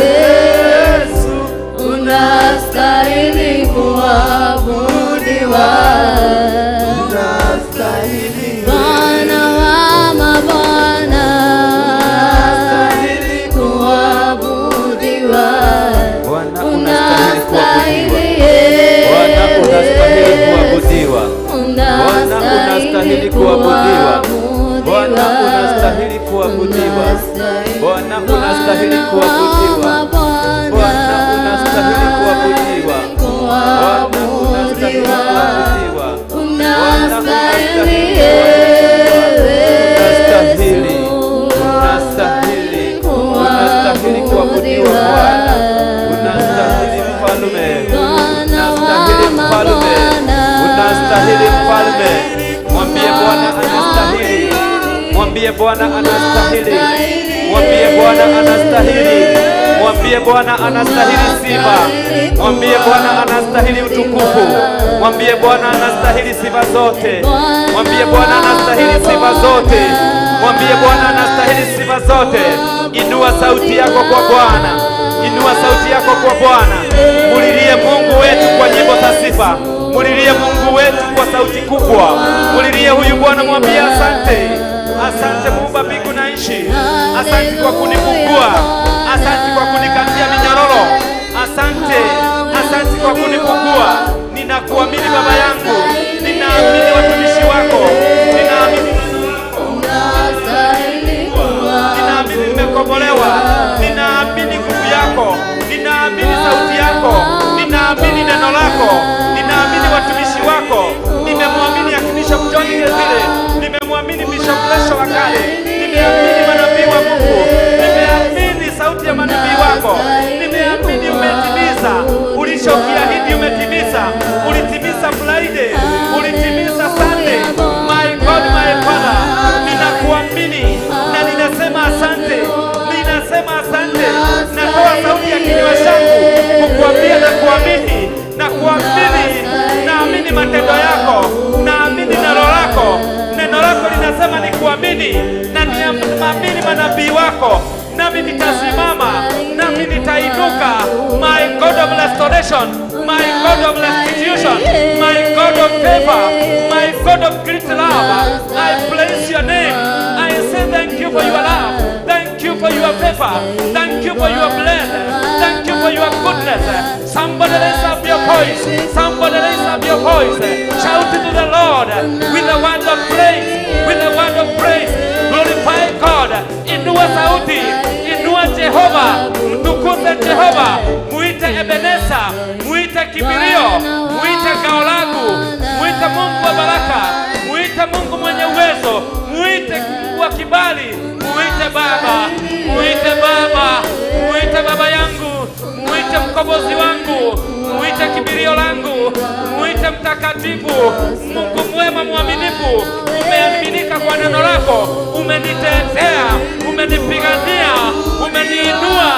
Yesu, unastahili kuabudiwa, unastahili Bwana wa mabwana, unastahili kuabudiwa, Bwana unastahili kuabudiwa, Bwana unastahili kuabudiwa, Bwana unastahili kuabudiwa, Bwana unastahili kuabudiwa, unastahili unastahili kuabudiwa, unastahili mfalme, unastahili mfalme, unastahili mfalme. Mwambie Bwana anastahili, mwambie Bwana anastahili, mwambie Bwana anastahili, mwambie Bwana anastahili sifa, mwambie Bwana anastahili utukufu, mwambie Bwana anastahili sifa zote, mwambie Bwana anastahili sifa zote, mwambie Bwana anastahili sifa zote. Inua sauti yako kwa Bwana, inua sauti yako kwa Bwana. Mulilie Mungu wetu kwa nyimbo za sifa, mulilie Mungu wetu kwa sauti kubwa, mulilie huyu Bwana, mwambie asante. Asante Muumba mbingu na nchi, asante kwa kunifungua, asante kwa kunikatia minyororo, asante, asante kwa kunifungua. Ninakuamini Baba yangu, ninaamini watumishi wako, ninaamini ninaamini nimekombolewa, ninaamini nguvu yako, ninaamini sauti yako, ninaamini neno lako, ninaamini watumishi wako. Nimemwamini Archbishop John Gezile, nimemwamini Bishop Lesho wa kale, nimeamini manabii wa Mungu, nimeamini sauti ya manabii wako, nimeamini umetimiza ulichokiahidi, umetimiza, ulitimiza Friday, ulitimiza Sunday. My God, my Father, ninakuamini na ninasema asante, ninasema asante. Natoa sauti ya kinywa changu kukuambia na kuamini, na kuamini, naamini matendo yako, naamini neno lako. Neno lako linasema ni kuamini, na nimeamini manabii wako, nami nitasimama, nami nitainuka. My God of restoration, my God of restitution, my God of favor, my God of great love, I bless your name. I say thank you for your love, thank you for your favor, thank you for your blessing, thank you for your goodness. Somebody raise up your voice, somebody raise up your voice, shout to the Lord with the word of praise, with the word of praise. Glorify God, inua sauti, inua Jehova, mtukuze Jehova, muite Ebeneza, muite Kibirio, muite ngao langu, muite Mungu wa baraka, muite Mungu mwenye uwezo, muite Mungu wa kibali, muite Baba, muite Baba, muite Baba yangu, muite mkombozi wangu, muite Kibirio langu, muite mtakatifu, Mungu mwema mwaminifu. Umeaminika kwa neno lako, umenitetea, umenipigania, umeniinua,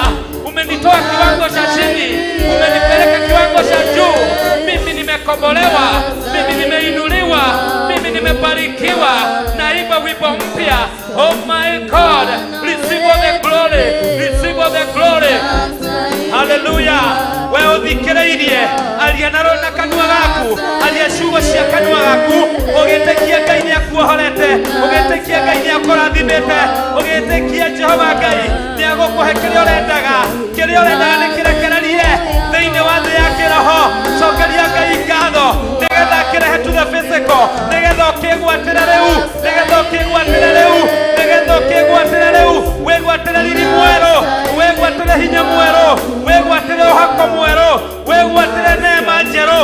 umenitoa kiwango cha chini, umenipeleka kiwango cha juu. Mimi nimekombolewa, mimi nimeinuliwa, mimi nimebarikiwa. Naimba wimbo mpya. Oh my God, receive all the glory, receive all the glory. Hallelujah. Wewe uthikiriirie alianaro na kanua gaku, aliashugo cia kanua gaku, ugetekia Ngai ni akuohorete, ugetekia Ngai ni akurathimete, ugetekia Jehova Ngai ni agukuhe kiria urendaga, kiria urendaga ni kirekererie thiini wa thĩ ya kĩroho. Cokeria Ngai ngatho nigetha kirehe to the physical, nigetha ukigwatĩra rĩu, nigetha ukigwatĩra rĩu, nigetha ukigwatĩra rĩu, wĩgwatĩre riri mwerũ, wĩgwatĩre hinya mwerũ, wĩgwatĩre ũhako mwerũ, wĩgwatĩre neema njerũ,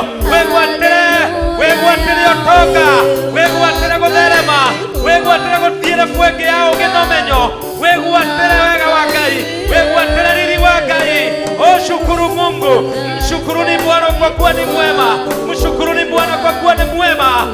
wĩgwatĩre ũtonga, wĩgwatĩre gũtherema, wĩgwatĩre gũthiĩra kwengĩ ya ũgĩ na ũmenyo, wĩgwatĩre wega wa Ngai, wĩgwatĩre riri wa Ngai. Oh, shukuru Mungu, mshukuruni Bwana kwa kuwa ni mwema, mshukuruni Bwana kwa kuwa ni mwema.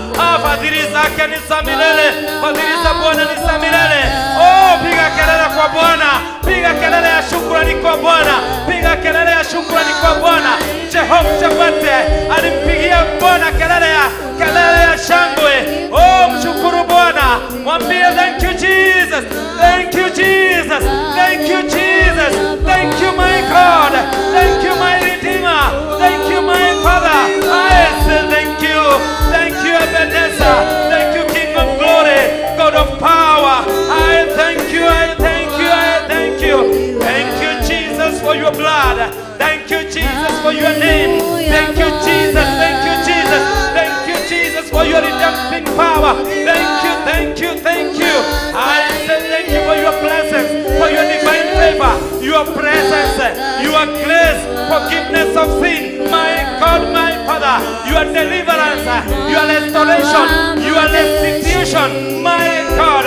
Fadhili zake ni za milele, fadhili za Bwana ni za milele. Oh, piga kelele kwa Bwana, piga kelele ya shukrani kwa Bwana, piga kelele ya shukrani kwa Bwana. Jehoshafati alimpigia Bwana kelele ya shangwe. Oh, mshukuru Bwana, mwambie thank you Jesus, thank you Jesus, thank you Jesus, thank you my God, thank you my Redeemer, thank you my Father. I say thank you Ebenezer, thank you King of glory, God of power. I thank you, I thank you, I thank you. Thank you Jesus for your blood, thank you Jesus for your name, thank you Jesus, thank you Jesus, thank you Jesus for your redempting power. Thank you, thank you, thank you. I say thank you for your blessings, for your divine favor, your presence, your grace, forgiveness of sin. My God, my Father, your deliverance, your restoration, your restitution. My God,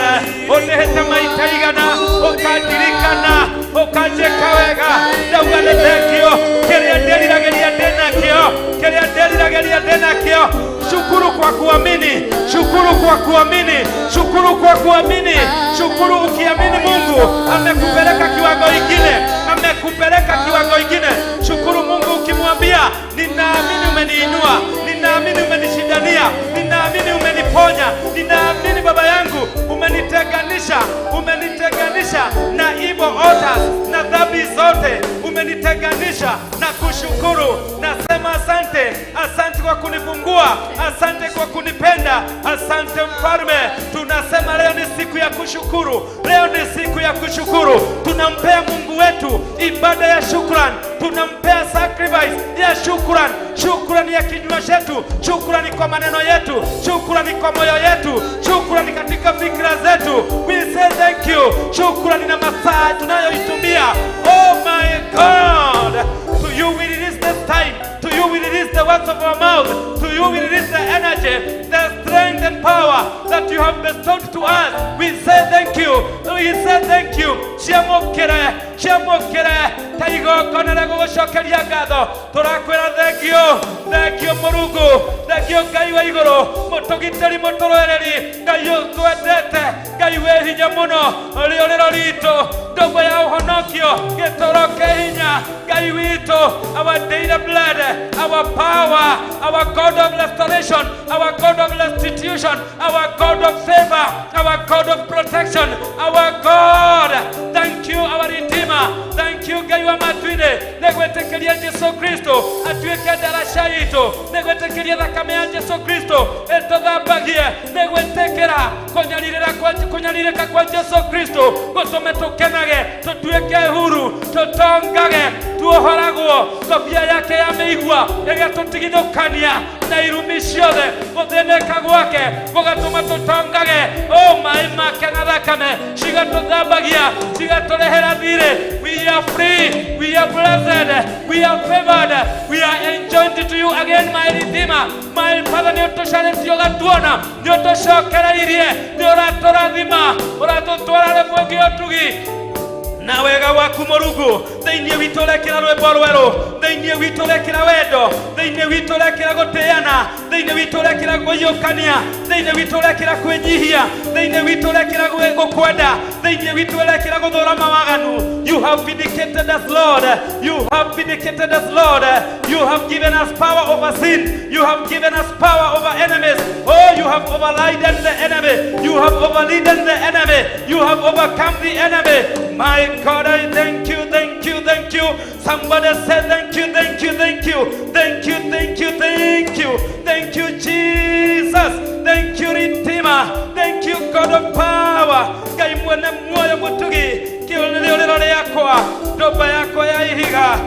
onehete maitaigana, okadirikana, okajeka wega, daugane tekio, keria delirageria denakio, keria delirageria denakio. Shukuru kwa kuamini, shukuru kwa kuamini, shukuru kwa kuamini, shukuru ukiamini Mungu amekupeleka kiwango kingine, amekupeleka kiwango kingine. Shukuru Mungu ukimwambia ninaamini umeniinua, ninaamini umenishindania, ninaamini umeniponya, ninaamini Baba yangu umeniteganisha na evil altars na dhambi zote, umeniteganisha na kushukuru. Nasema asante, asante kwa kunifungua, asante kwa kunipenda, asante Mfalme. Tunasema leo ni siku ya kushukuru, leo ni siku ya kushukuru. Tunampea Mungu wetu ibada ya shukrani, tunampea sacrifice ya shukrani, shukrani ya kinywa chetu, shukrani kwa maneno yetu, shukrani kwa moyo yetu, shukrani katika fikra zetu. We say thank you. Shukrani na masaa tunayoitumia. Oh my God, to you we release this time, to you we release the words of our mouth, to you we release the energy, the strength and power that you have bestowed to us. We say thank you. We say thank you. Shiamokere, kiamukire ta igongona rĩa gũgũcokeria ngatho. Tũrakwĩra thengio Mũrungu, thengio Ngai wa igũrũ, mũtũgitĩri mũtũrũĩrĩri, Ngai ũtwendete, Ngai wĩ hinya mũno, rĩũrĩro ritũ, ndũmbo ya ũhonokio, gĩtũũro kĩ hinya, Ngai witũ, our daily blood, our power, our God of restoration, our God of restitution, our God of favor, our God of protection, our God. Thank you, our Redeemer. Thank you, Ngai wa matuine. Negwetekeria Jesu Kristo atuĩke ndaraca itũ, negwetekeria thakame ya Jesu Kristo ĩtũthambagie, negwetekera kũnyarĩrĩka kwa Jesu Kristo gũtũme tũkenage, tũtuĩke huru, tũtongage, tuohoragwo ngobia yake ya mĩigua ĩgatũtigithũkania na irumi ciothe, gũthĩnĩka gwake gũgatũma tũtongage. Maĩ make na thakame cigatũthambagia, cigatũrehera thirĩ. We are free, we are blessed, we are favored, we are enjoined to you again, my Redeemer, my Father. Nĩ ũtũcarĩtie ũgatuona, nĩ ũtũcokereirie, nĩ ũratũrathima, ũratũtwara rĩmwe ũtugi na wega waku Mũrungu. Thĩinĩ witũ rekĩra rwĩmbo rwerũ, thĩinĩ witũ rekĩra wendo, thĩinĩ witũ rekĩra gũtĩana, thĩinĩ witũ rekĩra kũiyũkania, thĩinĩ witũ rekĩra kwĩnyihia, thĩinĩ witũ rekĩra gũkwenda, thĩinĩ witũ rekĩra gũthũũra mawaganu. You have vindicated us, Lord. You have vindicated us, Lord. You have given us power over sin. You have given us power over enemies. Oh, you have overridden the enemy. You have overridden the enemy. You have overcome the enemy. My God, I thank you, thank you, thank you. Somebody say thank you, thank you, thank you, thank you, thank you, thank you, thank you, Jesus. Thank you, Redeemer. Thank you, God of power. Ngai mwene muoyo mutugi, kĩũrĩrĩro rĩakwa, ndũmba yakwa ya ihiga,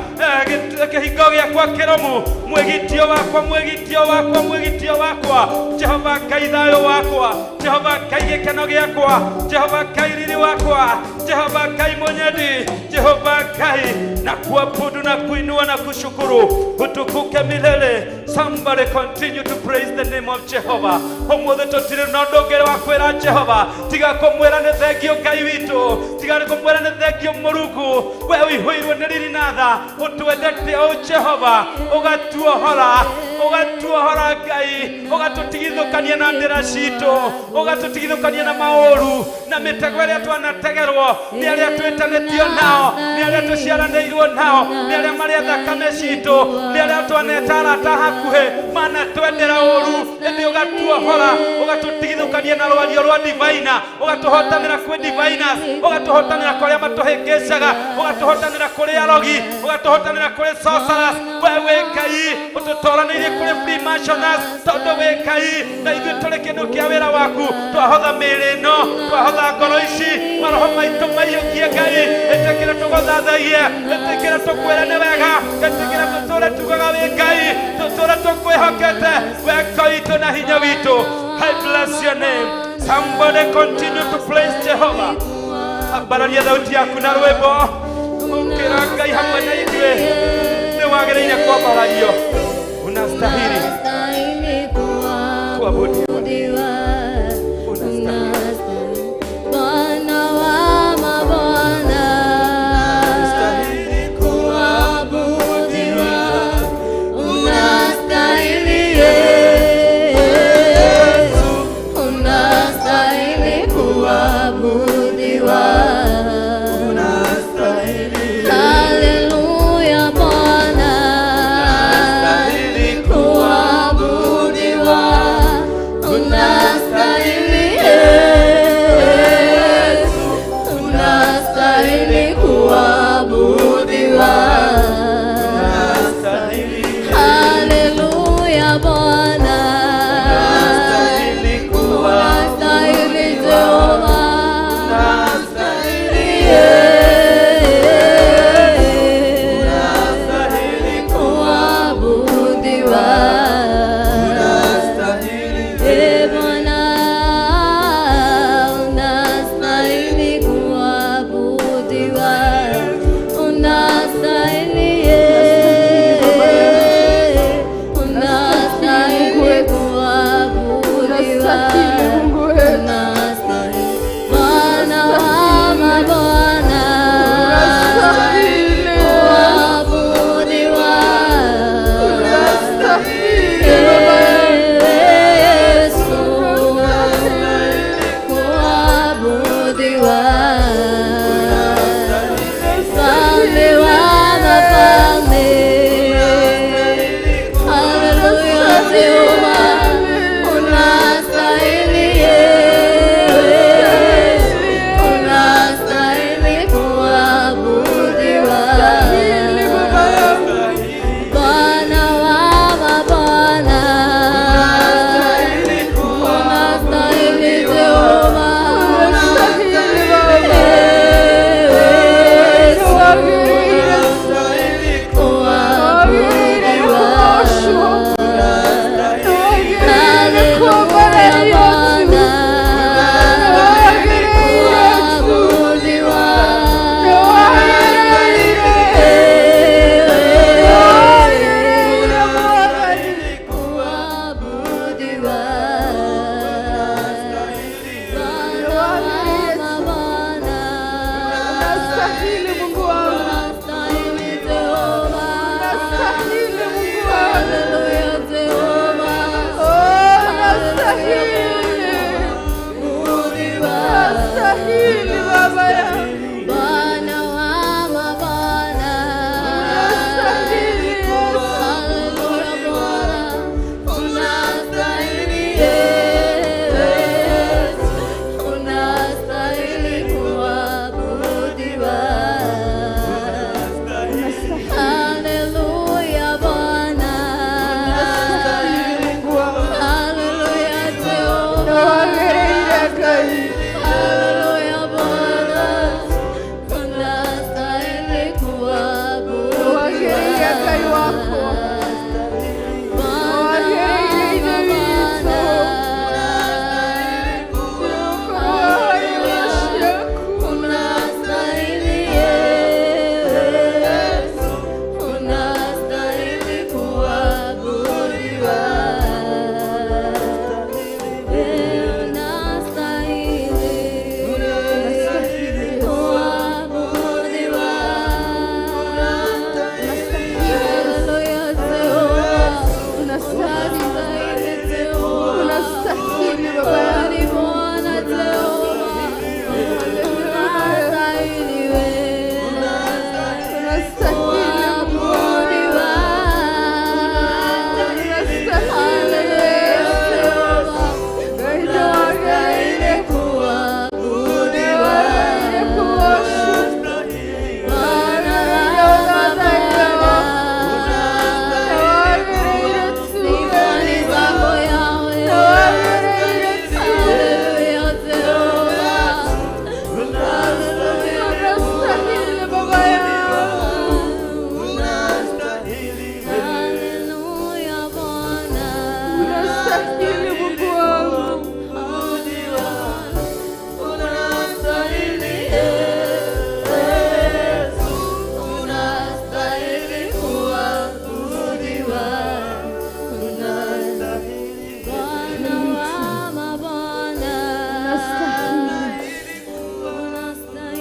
kĩhingo gĩakwa kĩrũmu, mwĩgitio wakwa, mwĩgitio wakwa, mwĩgitio wakwa. Jehova Ngai thayũ wakwa, Jehova Ngai gĩkeno gĩakwa, Jehova Ngai riri wakwa, Jehova Ngai mwenyezi, Jehova Ngai na kuabudu na kuinua na kushukuru, utukuke milele. Somebody continue to praise the name of Jehovah. Ũmũthĩ tũtirĩ na ũndũ ũngĩ wa kwĩra Jehova tiga kũmwĩra nĩ thengio Ngai witũ, tiga kũmwĩra nĩ thengio Mũrungu. We ũihũirwo nĩ riri na tha, ũtwendete o Jehova, ũgatuohora Ngai, ũgatũtigithũkania na ndĩra citũ, ũgatũtigithũkania na maũru na mĩtego ĩrĩa twanategerwo, nĩ arĩa twĩtanĩtio nao, nĩ arĩa tũciaranĩirwo nao, nĩ arĩa marĩa thakame citũ, nĩ arĩa twaneta arata hakuhĩ manatwendera ũru. Ĩndĩ ũgatuohora, ũgatũtigithũkania na rwario rwa divaina, ũgatũhotanĩra kwĩ diviners, ũgatũhotanĩra kũrĩa matũhĩngĩcaga, ũgatũhotanĩra kũrĩ arogi, ũgatũhotanĩra kũrĩ sorcerers. We wĩ Ngai ũtũtũranĩirie kũrĩ Freemasoners, tondũ wĩ Ngai na ithuĩ tũrĩ kĩndũ kĩa wĩra waku. Twahotha mĩĩrĩ ĩno, twahotha ngoro ici, maroho maitũ maiyũkie Ngai. Ĩtĩkĩra tũgũthathaiye, ĩtĩkĩra tũkwĩre nĩ wega, ĩtĩkĩra tũtũũre tugaga wĩ Ngai, tũtũũre tũkwĩhokete, weko itũ na hinya witũ. I bless your name. Somebody continue to praise Jehovah. Ambararia thauti yaku na rwĩmbo, ũkĩra Ngai hamwe na ithuĩ. Nĩ wagĩrĩire kwambarario, unastahili kuabudiwa. Unastahili kuabudiwa.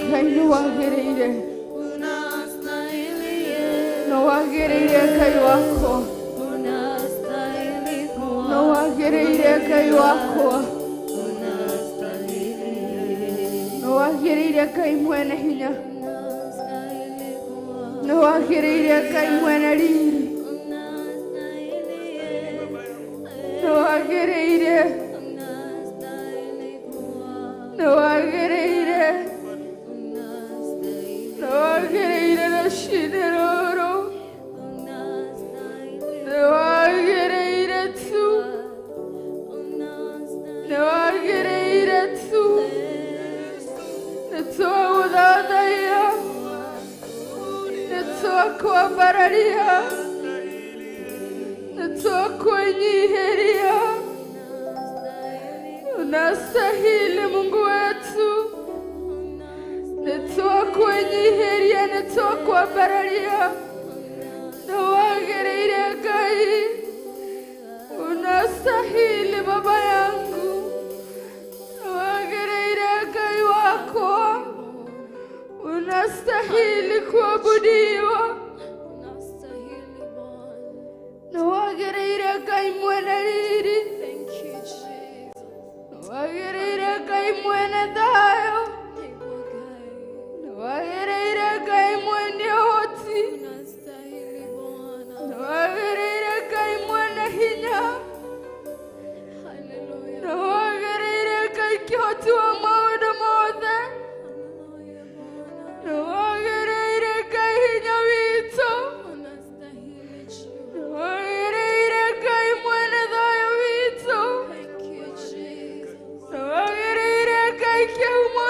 Ngai nĩ wagĩrĩire. Nĩ wagĩrĩire Ngai wakwa. Nĩ wagĩrĩire Ngai wakwa. Nĩ wagĩrĩire Ngai mwene hinya. Nĩ wagĩrĩire Ngai mwene riri. Nĩ wagĩrĩire. Nĩ wagĩrĩire. Nĩ wagĩrĩire rũcinĩ rũrũ. Nĩ wagĩrĩire tu. Nĩ wagĩrĩire tu. Nĩ twagũthathaiya. Nĩ twakwambararia. Nĩ twakwĩnyihĩria. Unastahili Mungu wetu. Nĩ twakwĩnyihĩria, nĩ twakwambararia. Nĩ wagĩrĩire Ngai. Unastahili Baba yangu. Nĩ wagĩrĩire Ngai wakwa. Unastahili kuabudiwa. Nĩ wagĩrĩire Ngai mwene riri. Nĩ wagĩrĩire Ngai mwene thayũ. Nĩ wagĩrĩire Ngai mwene ũhoti. Nĩ wagĩrĩire Ngai mwene hinya. Nĩ wagĩrĩire Ngai kĩhoti wa maũndũ mothe. Nĩ wagĩrĩire Ngai hinya witũ. Nĩ wagĩrĩire Ngai mwene thayũ witũ. Nĩ wagĩrĩire Ngai kĩhumo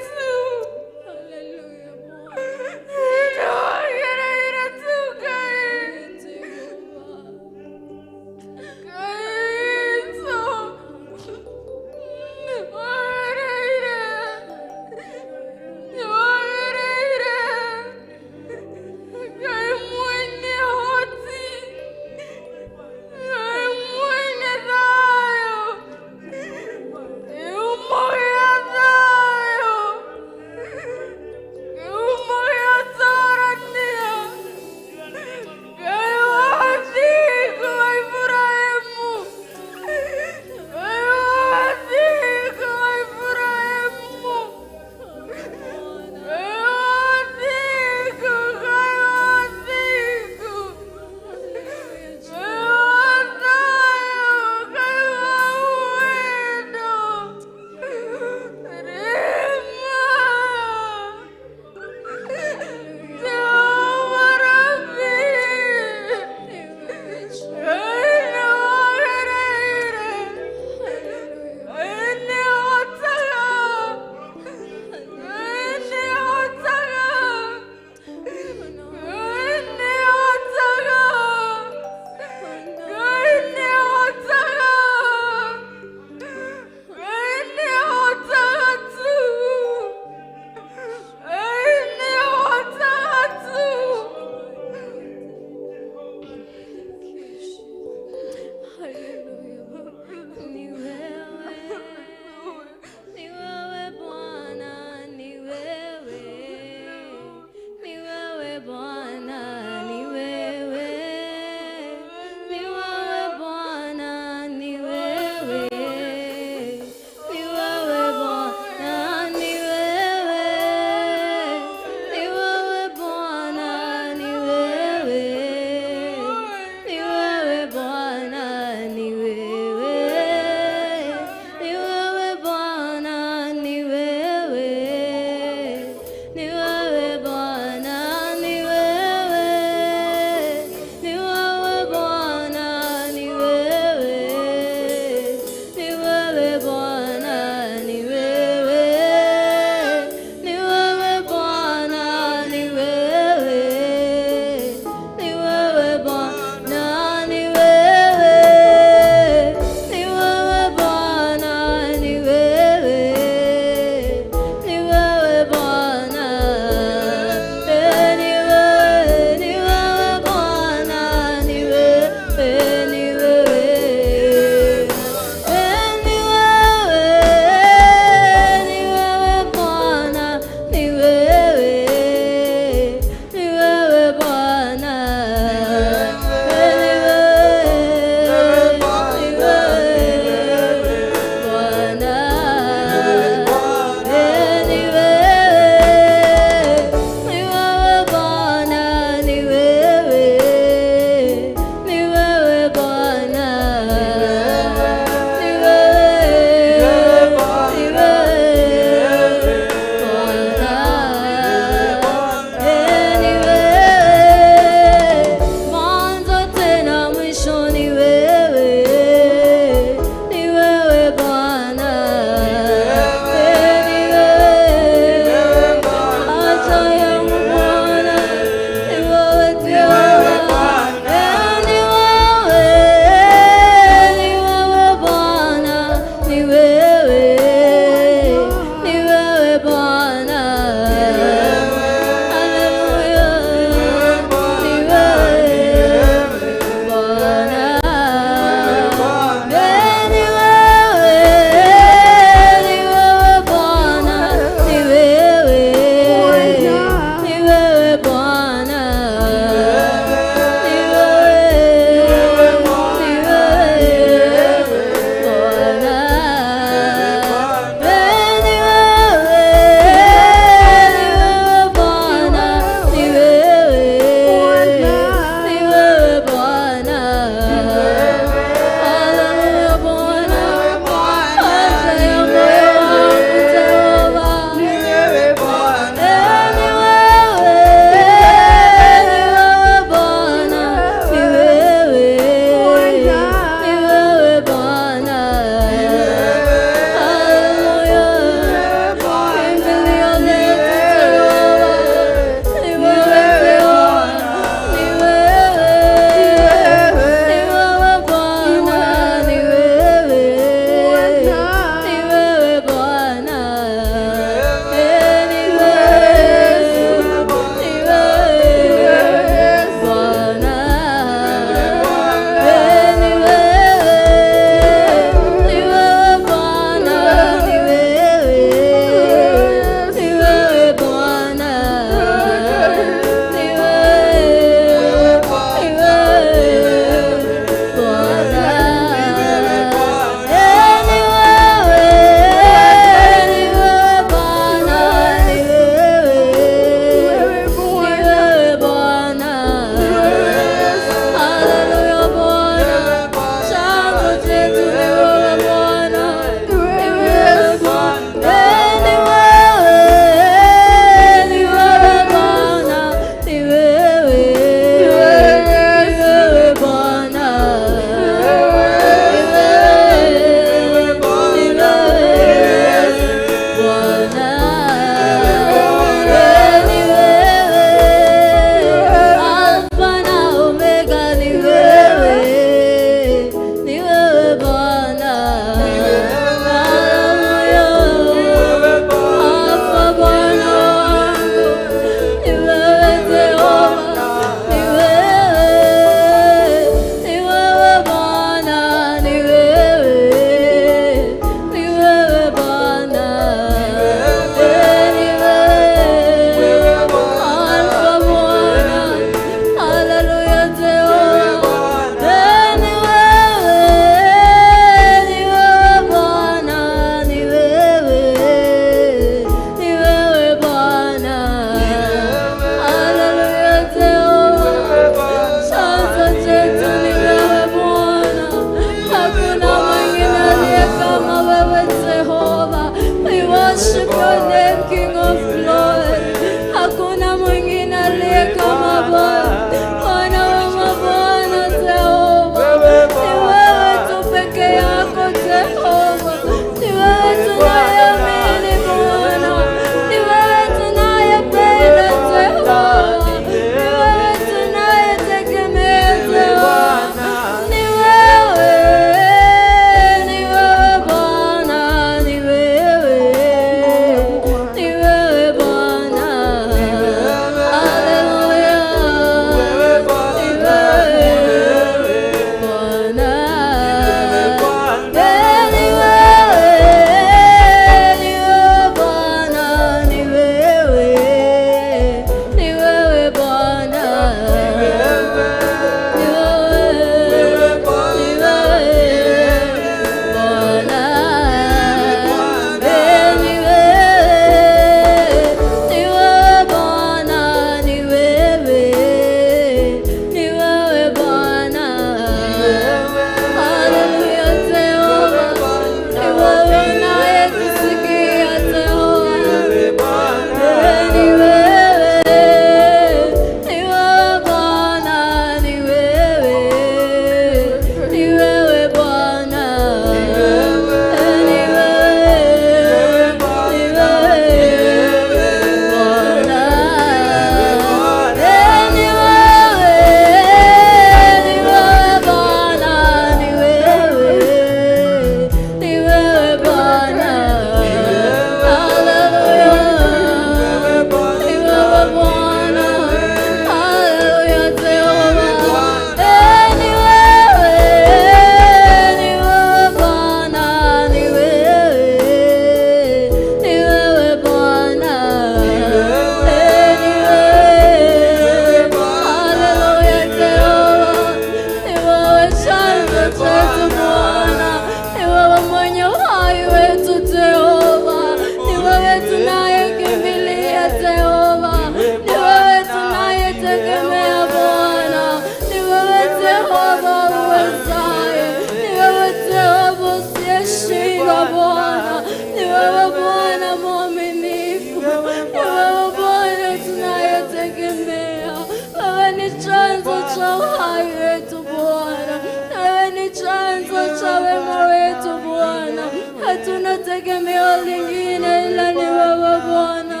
lingine ila ni wewe Bwana.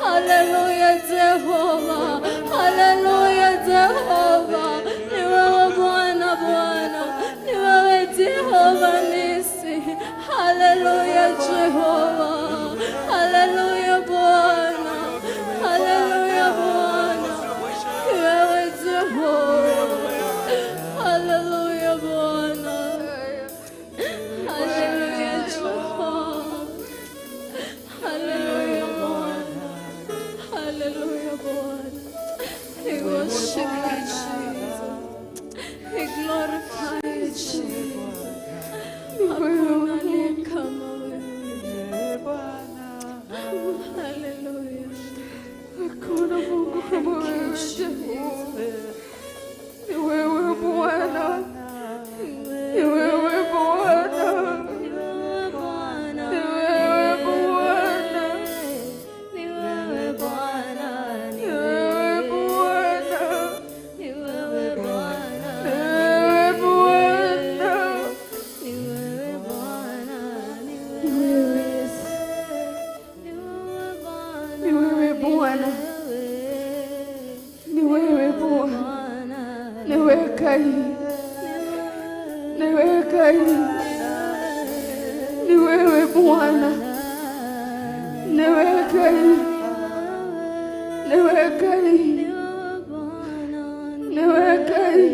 Haleluya Jehova, haleluya Jehova, ni wewe Bwana, Bwana, ni wewe Jehova nisi. Haleluya Jehova, haleluya Bwana, haleluya Bwana, ni wewe Jehova. Haleluya Bwana, haleluya Jehova, haleluya Bwana, haleluya Bwana. We worship you, Jesus. We glorify you, Jesus. Hakuna aliye kama wewe. Haleluya. Hakuna Mungu kama wewe Jehova. Ni wewe Bwana. Ni wewe Bwana. Ni wewe Bwana. Ni wewe Bwana. Ni wewe Bwana. Ni wewe Bwana. Ni wewe Bwana. Ni wewe Bwana. Ni wewe Bwana. Ni wewe Bwana. Ni wewe Bwana. Ni wewe Kai. Ni wewe Kai. Ni wewe Bwana. Ni wewe Kai. Ni wewe Kai. Ni wewe Kai.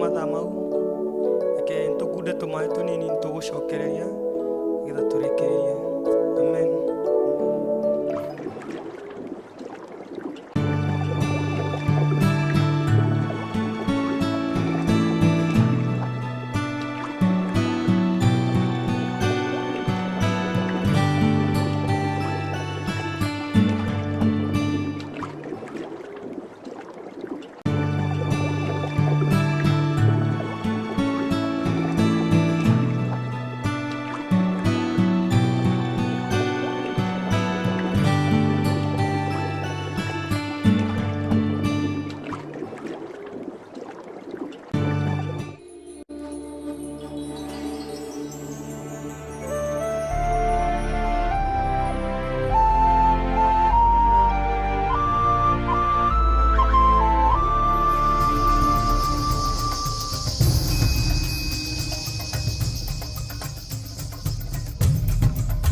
mathaa mau reke ntukunde tumaĩ tũnini nĩtũgũcokereria nĩgetha tũrĩkĩrĩrie. Amen.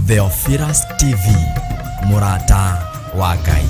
Theophilus TV, MURATA wa Ngai.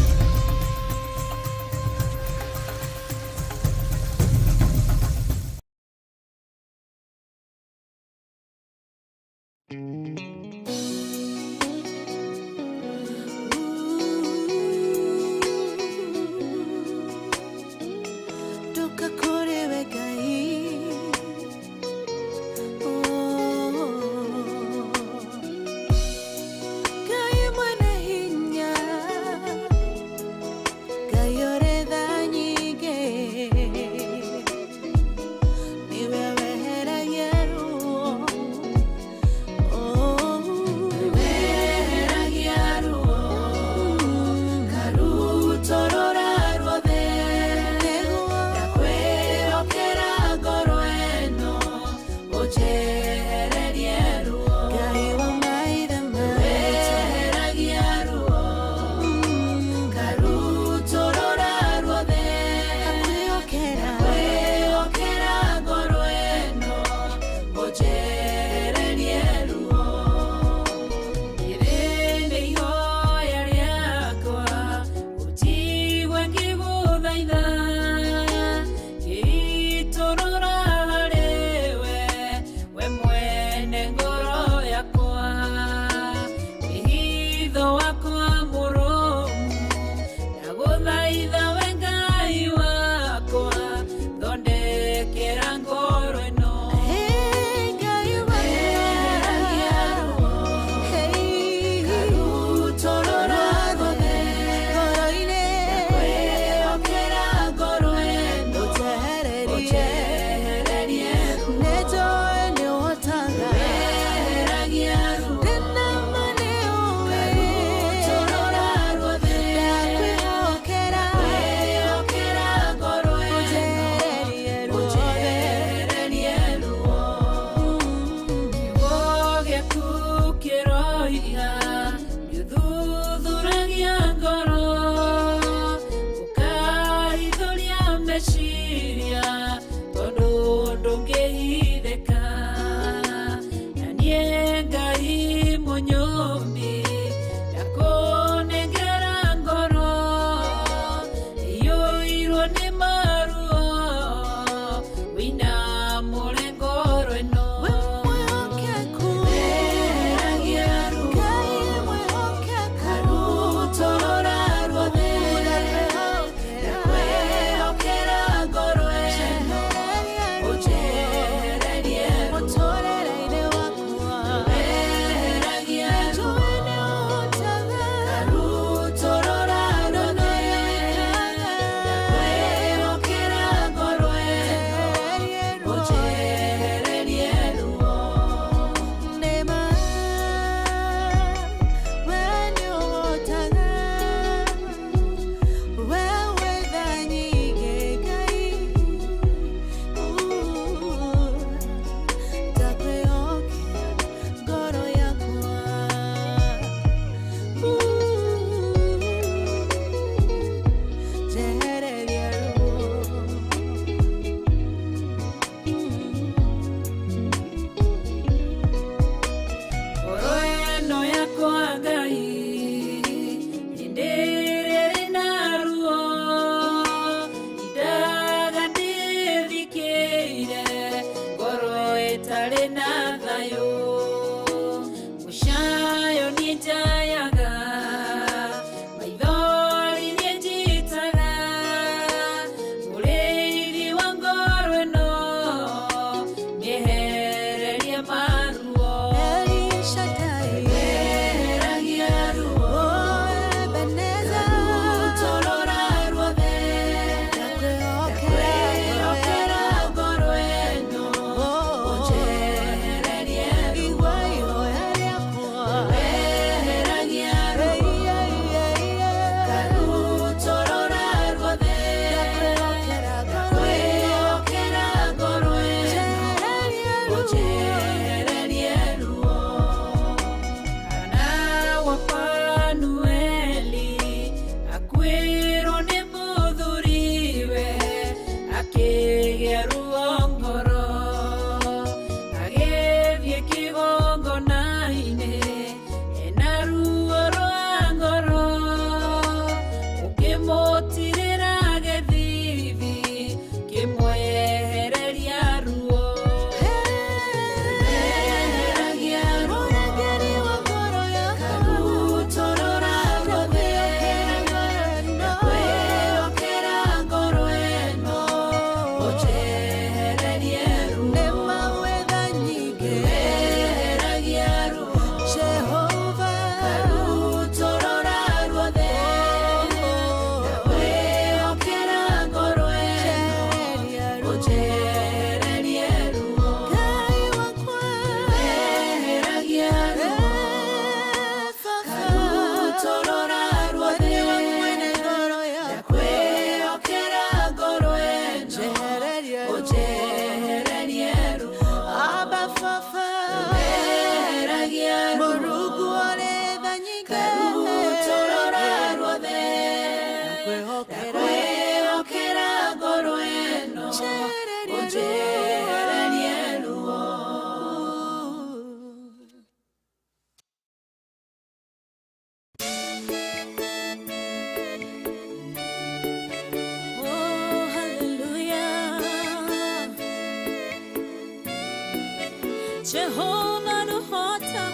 Jehovah no hota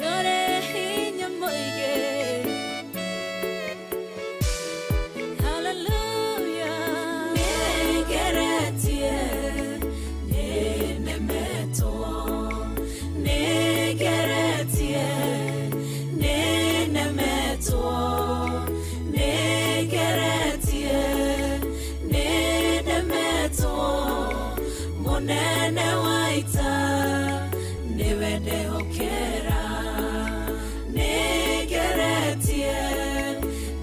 yore hinya moige. Hallelujah. Negeretie nenemeto. Negeretie nenemeto. Negeretie nenemeto. Monene waita niwende hokera. Negeretie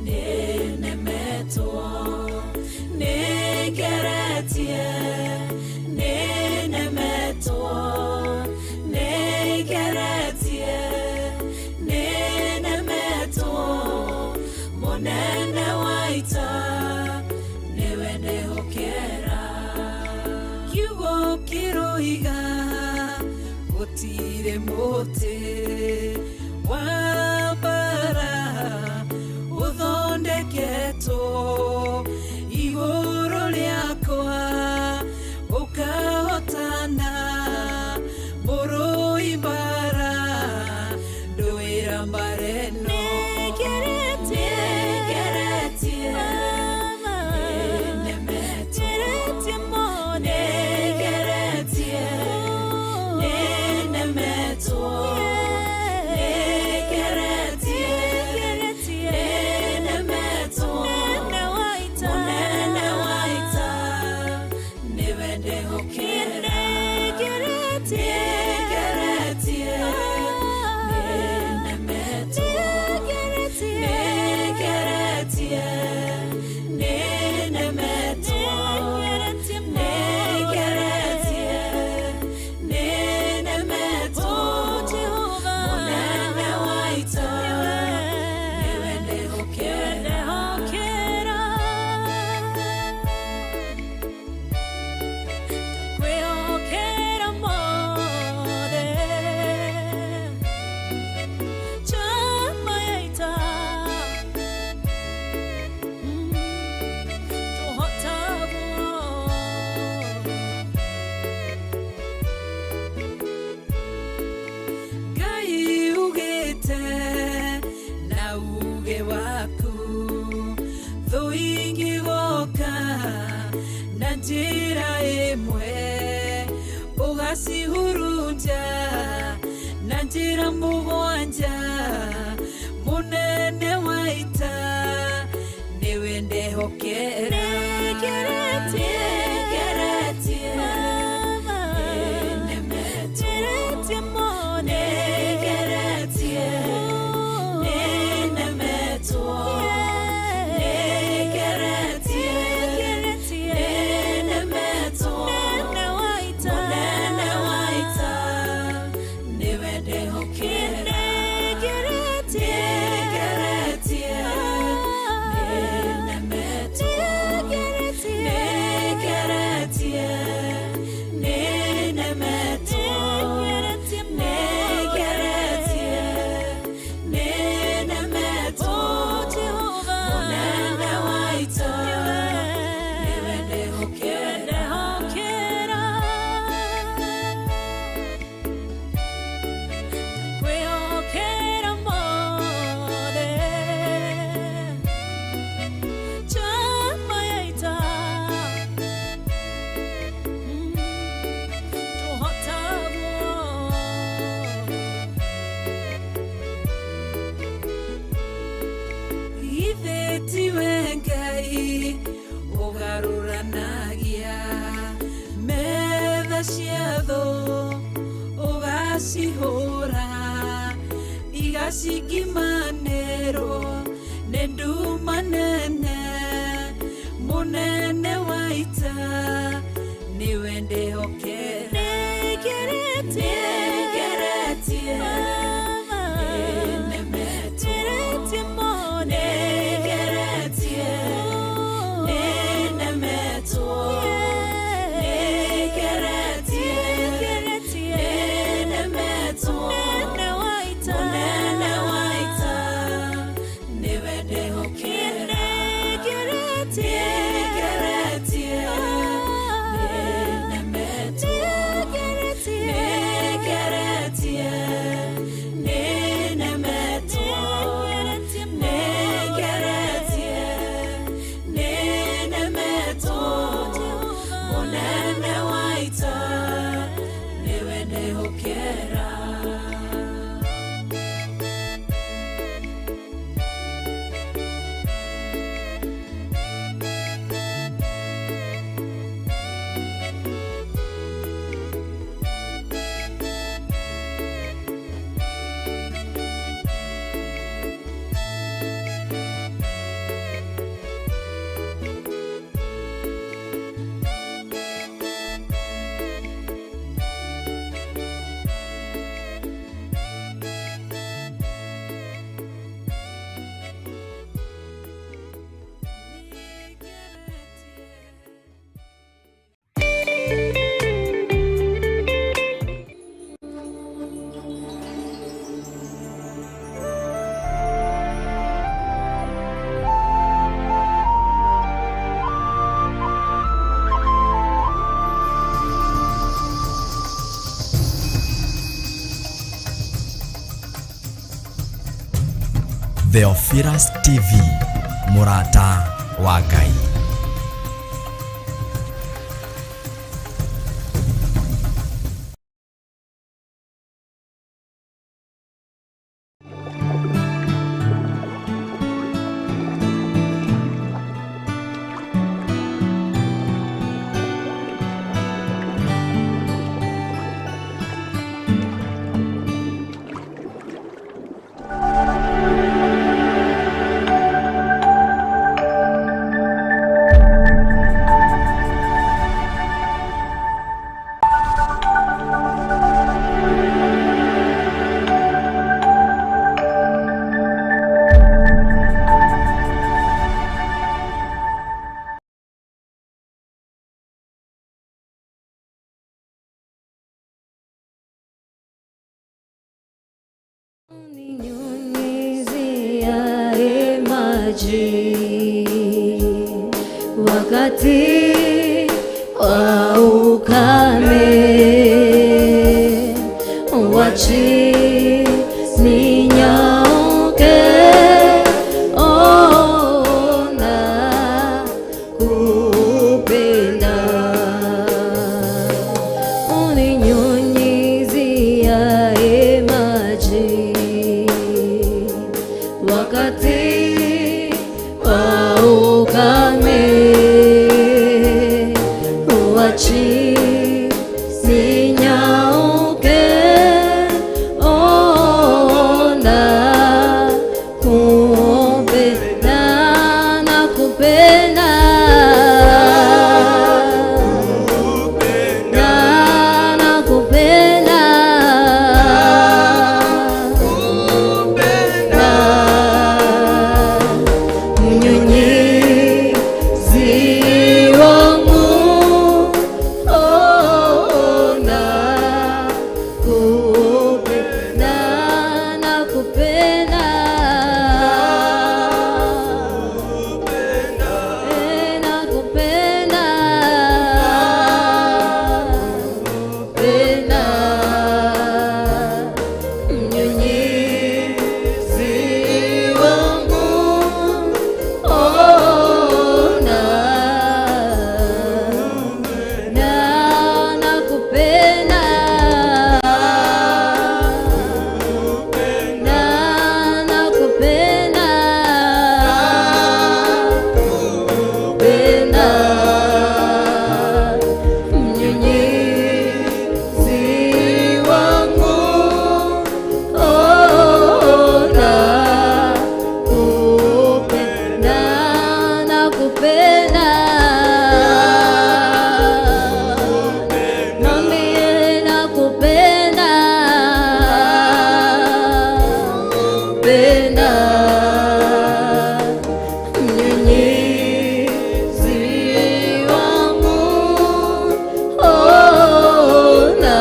nenemeto. Negeretie nenemeto. Negeretie nenemeto. Monene waita niwende hokera. Yugo kiroiga gutire mote wabara uthondeketo iguru riakwa ukahotana muru ibara nduira mbareno. Negeretie nenemeto. Negeretie nenemeto. Negeretie nenemeto. Monene waita niwende hokera. Negeretie nenemeto. Negeretie nenemeto. Negeretie nenemeto. Monene waita niwende hokera. Kwehokera mothe chama yaita tohotaguo. Ngai ugite na uge waku thu ingigoka na njira imwe ugacihurunja na njira mugwanja. Munene waita niwende hokera. Negeretie nenemeto. Negeretie nenemeto. Negeretie nenemeto. Monene waita niwende hokera. Negeretie nenemeto. Negeretie nenemeto. Negeretie nenemeto. Monene waita niwende hokera. Kwehokera mothe chama yaita tohotaguo. Ithe tiwe Ngai ugaruranagia metha cia thũ ugacihũra igacingimanĩrwo nĩ nduma nene. Munene waita niwende hokera. Negeretie nenemeto. Negeretie nenemeto. Negeretie nenemeto. Monene waita niwende hokera. Theophilus TV, MURATA wa Ngai. Uninyunyiziaye maji wakati wa ukame, wachi ninyauke, ona kupenda. Uninyunyiziaye maji wakati wa ukame, wachi ninyauke, ona kupenda na kupenda na kupenda mnyunyizi wangu, ona kupenda na kupenda na kupenda kupenda mnyunyizi wangu, ona na kupenda na kupenda kupenda mnyunyizi wangu, ona kupenda na kupenda mwambie na kupenda kupenda mnyunyizi wangu, ona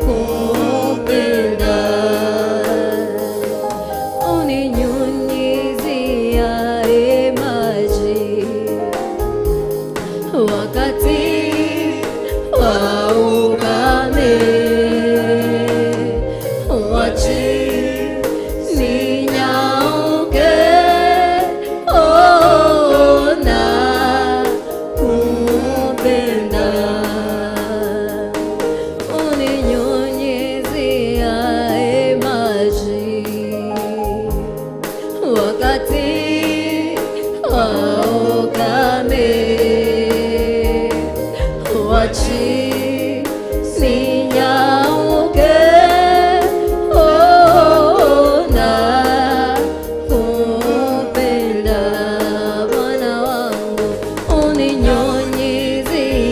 kupenda. Uninyunyiziaye maji wakati wa ukame, wachi ninyauke, ona kupenda. Uninyunyiziaye maji wakati wa ukame, wachi ninyauke, ona kupenda. Bwana wangu uninyunyizie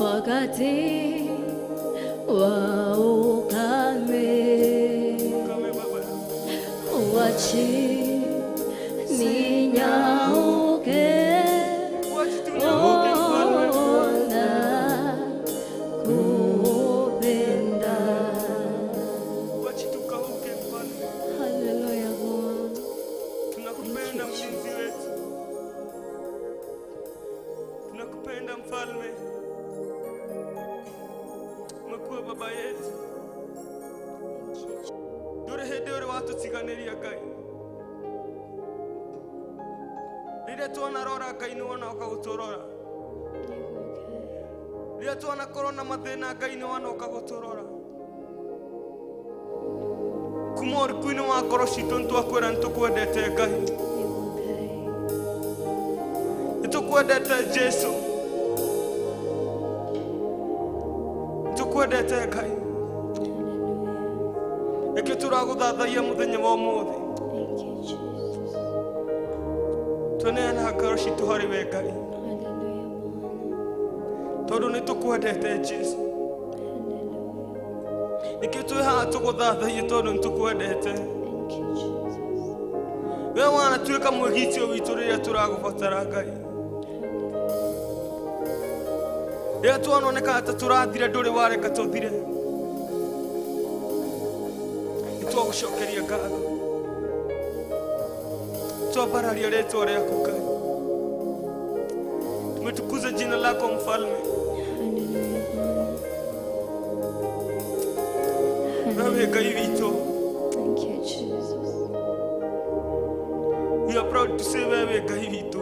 wakati wakati wa ukame, wachi ninyauke, ona kupenda. Haleluya Bwana, Tunakupenda mlinzi wetu, tunakupenda mfalme, umekuwa baba yetu. Dore hede ore watutsiganiria Ngai, rĩrĩa twanarora Ngai nĩwona ũkagũtũrora, rĩrĩa twanakorwo na mathĩna Ngai nĩwona ũkagũtũrora. Kuma ũrikuinĩ wa ngoro citũ nĩtwakwĩra nĩtũkwendete Ngai, nĩtũkwendete Jesu, nĩtũkwendete Ngai. Nĩkĩo tũragũthathaiya mũthenya wa ũmũthĩ, tũneana ngoro citũ harĩ we Ngai, tondũ nĩtũkwendete Jesu. Nĩkĩo twĩ haha tũgũthathaiye tondũ nĩtũkwendete. We wanatuĩka mwĩgitio witũ rĩrĩa tũragũbatara Ngai. Rĩrĩa twanoneka ta tũrathire ndũrĩ wareka tũthire, nĩtwagũcokeria ngatho, twambararia rĩtwa rĩaku Ngai. Tumetukuza jina lako mfalme. Wewe Ngai witũ, thank you Jesus. we are proud to say wewe Ngai witũ.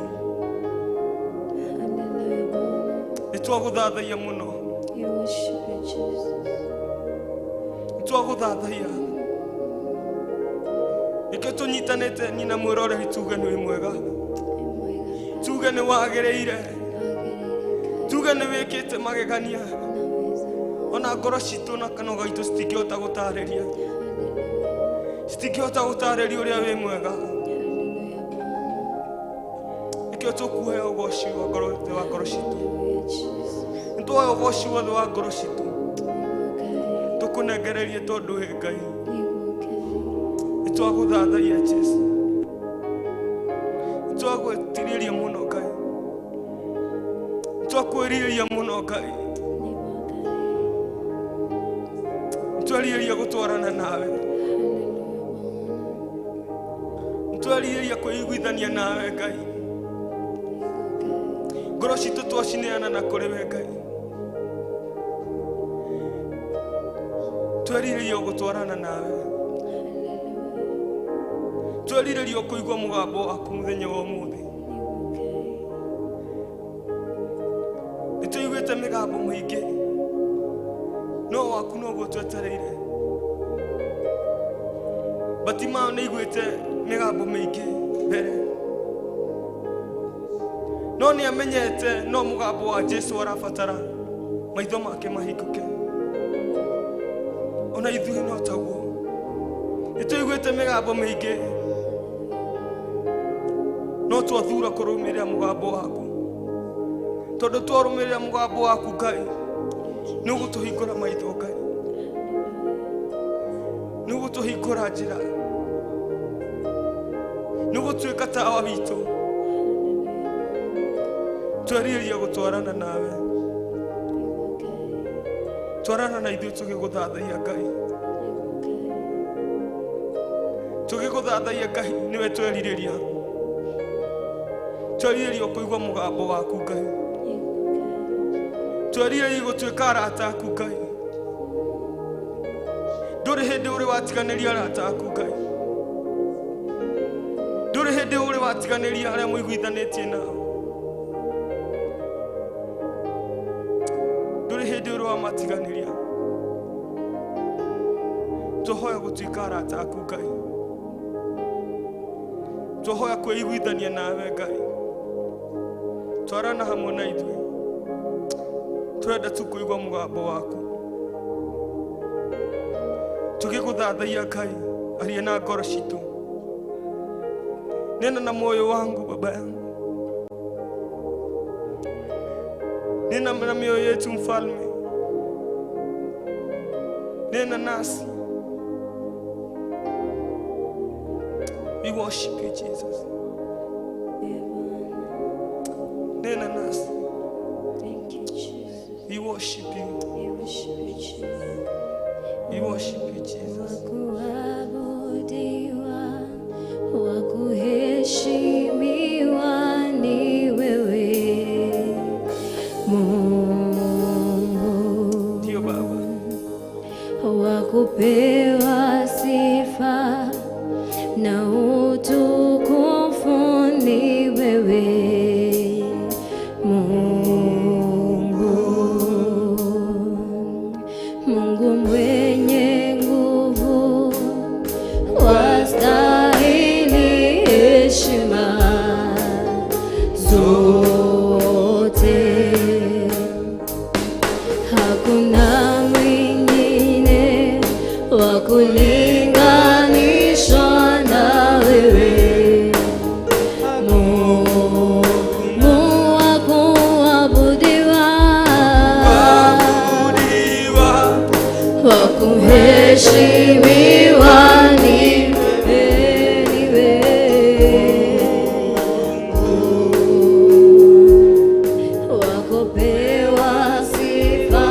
Haleluya Bwana, Nĩtwagũthathaiya mũno, you worship you Jesus. nĩtwagũthathaiya. Nĩkĩo tũnyitanĩte nyina mwĩroreri tuge nĩ mwega, tuge nĩ wagĩrĩire, tuge nĩ wĩkĩte magegania, ona ngoro citũ na kanua gaitũ citingĩhota gũtarĩria, citingĩhota gũtarĩria ũrĩa wĩ mwega. Nĩkĩo tũkuoya ũgoci wa ngoro citũ, nĩtwoya ũgoci wothe wa ngoro citũ, tũkũnengererie tondũ wĩ Ngai. Nĩtwagũthathaiya Jesu, nĩtwagwĩtirĩria mũno Ngai, nĩtwakwĩrirĩria mũno Ngai, nĩtwerirĩria gũtwarana nawe, nĩtwerirĩria kwĩiguithania nawe Ngai. Ngoro citũ twacineana na kũrĩ we Ngai, twerirĩria gũtwarana nawe, twerirĩria kũigua mũgambo waku mũthenya wa ũmũthĩ. Nĩtũiguĩte mĩgambo mĩingĩ, no waku noguo twetereire. Batimao nĩaiguĩte mĩgambo mĩingĩ mbere, no nĩamenyete no mũgambo wa Jesu arabatara maitho make mahingũke. Ona ithuĩ no taguo, nĩtũiguĩte mĩgambo mĩingĩ, no twathura kũrũmĩrĩra mũgambo waku, tondũ twarũmĩrĩra mũgambo waku Ngai, nĩũgũtũhingũra maitho Ngai, nĩũgũtũhingũra njĩra, nĩũgũtuĩka tawa witũ. Twerirĩria gũtwarana nawe, twarana na ithuĩ tũgĩgũthathaiya Ngai, tũgĩgũthathaiya Ngai. Nĩwe twerirĩria, twerirĩria kũigua mũgambo waku Ngai, twerirĩria gũtuĩka arata aku Ngai. Ndũrĩ hĩndĩ ũrĩ watiganĩria arata aku Ngai, ndũrĩ hĩndĩ ũrĩ watiganĩria arĩa mũiguithanĩtie nao, ndũrĩ hĩndĩ ũrĩ wamatiganĩria. Tũhoya gũtuĩka arata aku Ngai, tũhoya kwĩiguithania nawe Ngai, twarana hamwe na ithuĩ, tũrenda tu kũigua mũgambo waku, tũgĩgũthathaiya Ngai. Aria na ngoro citũ, nena na moyo wangu Baba yangu, nena na mioyo yetu Mfalme, Nena nasi. We worship you, Jesus. Nena nasi. Thank you, Jesus. We worship you. We worship you, Jesus. We worship you, Jesus. Wakuabudiwa, wakuheshimiwa ni wewe Mungu. Ndio Baba. Wakupewa sifa na utukufu ni wewe Mungu. Mungu mwenye nguvu, wastahili heshima zote. Hakuna mwingine wa kulinganishwa na wewe Mungu wa kuabudiwa, wa kuheshimiwa ni wewe Mungu, wa kupewa sifa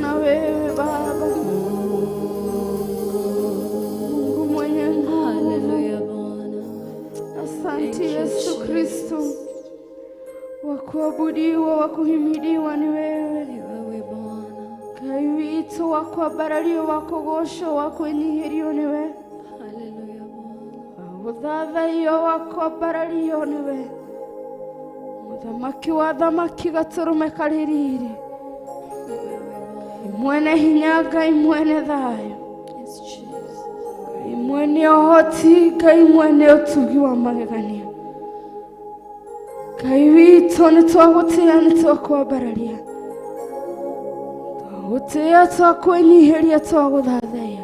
na wewe Baba. Mungu mwenye nguvu. Haleluya Bwana. Asante Yesu Kristo. Wa kuabudiwa, wa kuhimidiwa ni wewe. Ni wewe Bwana. Ngai witũ wa kwambarario, wa kũgocwo, wa kwĩnyihirio ni wewe. Haleluya Bwana. Guthathaiya wa kwambarario ni wewe. Muthamaki wa thamaki, gaturume kaririri. Mwene hinya, Ngai mwene thayo. Yes, Jesus. Ngai mwene ũhoti, Ngai mwene ũtugi wa magegania. Ngai witũ nĩtwagũtĩĩa, nĩtwakwambararia. Twagũtĩĩa, twakwĩnyihiria, twagũthathaiya.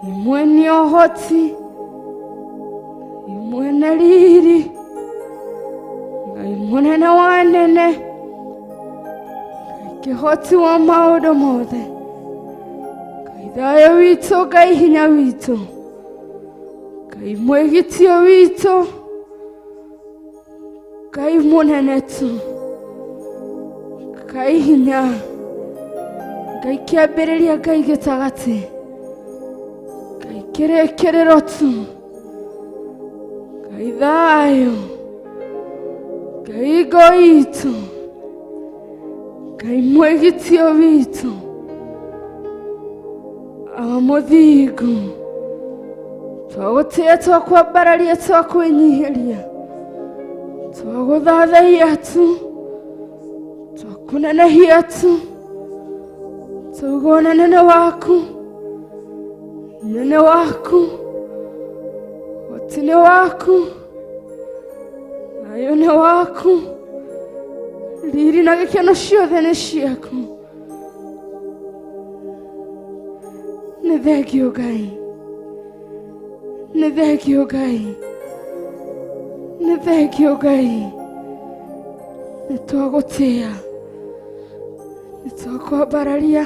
Ngai mwene ũhoti, Ngai mwene riri, Ngai mũnene wa nene, Ngai kĩhoti wa maũndũ mothe. Ngai thayũ witũ, Ngai hinya witũ, Ngai mwĩgitio witũ, Ngai mũnene tu, Ngai hinya, Ngai kĩambĩrĩria, Ngai gĩtagatĩ, Ngai kĩrĩkĩrĩro tu, Ngai thayũ, Ngai ngo itũ, Ngai mwĩgitio witũ, wa mũthingu. Twagũtĩĩa, twakwambararia, twakwĩnyihiria, twagũthathaiya tu, twakũnenehia tu, twauga ũnene waku, ũnene waku, ũhoti nĩ waku, thayũ nĩ waku, riri na gĩkeno ciothe nĩ ciaku. Nĩ thengio Ngai, nĩ thengio Ngai, nĩ thengio Ngai. Nĩtwagũtĩĩa, nĩtwakwambararia,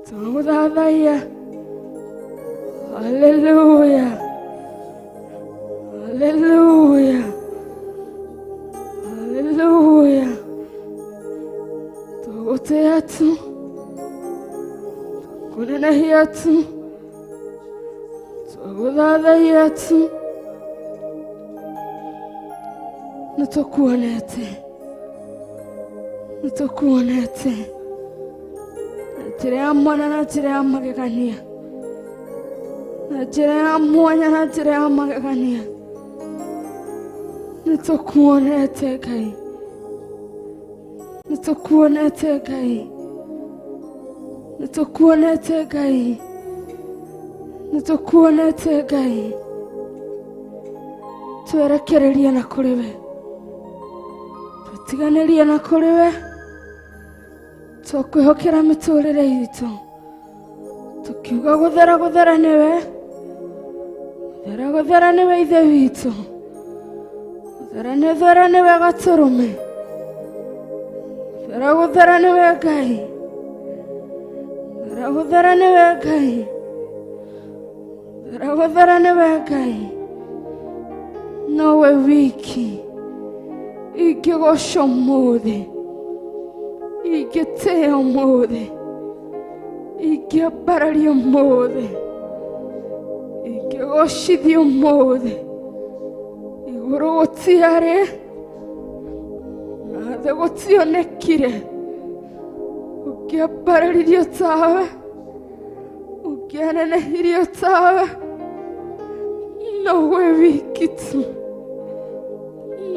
twagũthathaiya. Haleluya, haleluya, haleluya. Twagũtĩĩa tu, twakũnenehia tu, twagũthathaiya tu. Nĩtũkuonete, nĩtũkuonete na njĩra ya mwanya, na njĩra ya magegania, na njĩra ya mwanya, na njĩra ya magegania. Nĩtũkuonete Ngai, nĩtũkuonete Ngai, nĩtũkuonete Ngai, nĩtũkuonete Ngai. Twerekererie na kũrĩ we, twĩtiganĩrie na kũrĩ we, twakwĩhokera mĩtũrĩre itũ, tũkiuga gũthera gũthera nĩ we, gũthera gũthera nĩ we ithe witũ, gũthera nĩ we gatũrũme, gũthera gũthera nĩ we Ngai, gũthera gũthera nĩ we Ngai, gũthera gũthera nĩ we Ngai. Nowe wiki, ingĩgoca ũmũthĩ, ingĩtĩĩa ũmũthĩ, ingĩambararia ũmũthĩ, ingĩgocithia ũmũthĩ. Igũrũ gũtiarĩ, na thĩ gũtionekire, ũngĩambararirio tawe, ũngĩanenehirio tawe. Nowe wiki tu,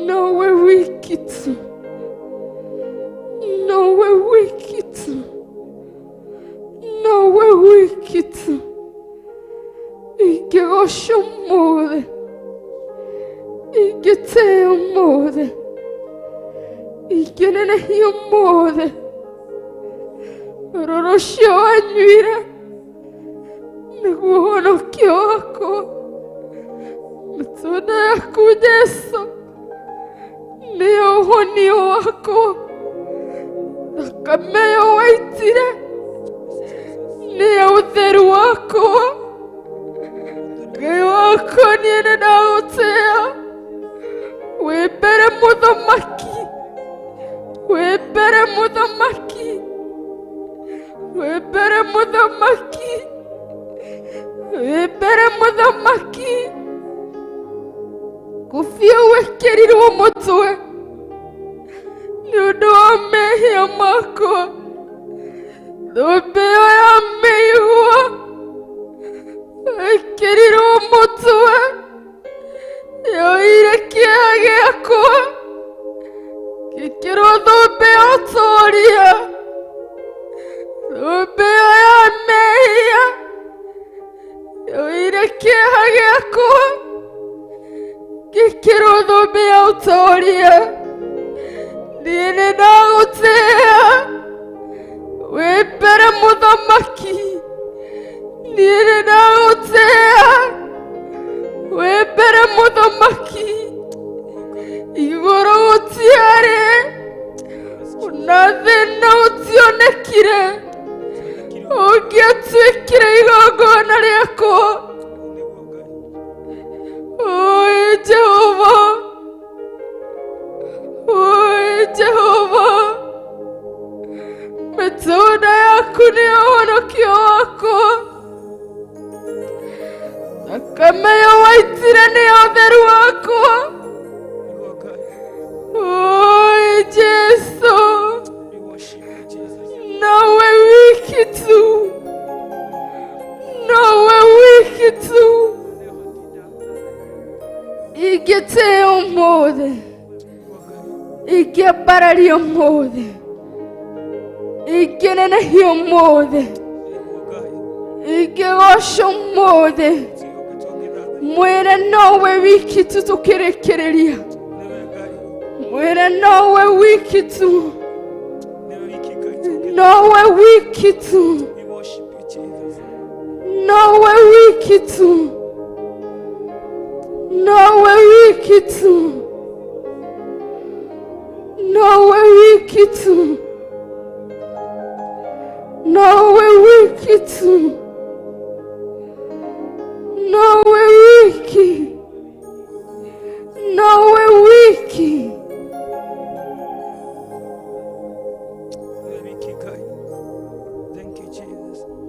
nowe wiki tu, nowe wiki tu, nowe wiki tu. Ingĩgoca ũmũthĩ, ingĩtĩĩa ũmũthĩ, ingĩnenehia ũmũthĩ. Ũrũrũ ũcio wanyuire nĩguo ũhonokio wakwa. Matunda yaku Jesu nĩyo ũhonio wakwa. Thakame ĩyo waitire nĩyo ũtheru wakwa. Ngai wakwa niĩ nĩndagũtĩĩa, wĩ mbere mũthamaki, wĩ webere muthamaki, webere muthamaki, webere muthamaki, kufia wekerirwo mutwe ni undu wa mehia makwa. Thũmbĩ ĩyo ya mĩigua wekerirwo mutwe yoire kĩeha gĩakwa, gĩkĩrwo thũmbĩ ya ũtũũria. Thũmbĩ ĩyo ya mehia yoire kĩeha gĩakwa, gĩkĩrwo thũmbĩ ya ũtũũria. Niĩ nĩndagũtĩĩa webere muthamaki, niĩ nĩndagũtĩĩa webere muthamaki. Igũrũ gũtiarĩ ona thĩna ũtionekire ũngĩatuĩkire igongona rĩakwa. Oi Jehova, oi Jehova, matunda yaku nĩyo ũhonokio wakwa. Thakame ya waitire nĩyo ũtheru wakwa. Oi Jesu, nawe wiki tu, nawe wiki tu. Ingĩtĩĩa ũmũthĩ, ingĩambararia ũmũthĩ, ingĩnenehia ũmũthĩ, ingĩgoca ũmũthĩ, mwĩre nowe wiki tu tũkĩrĩkĩrĩria, mwĩre nowe wiki tu, nowe wiki tu, nowe wiki tu, nowe wiki tu, nowe wiki tu, nowe wiki tu, nowe wiki, nowe wiki.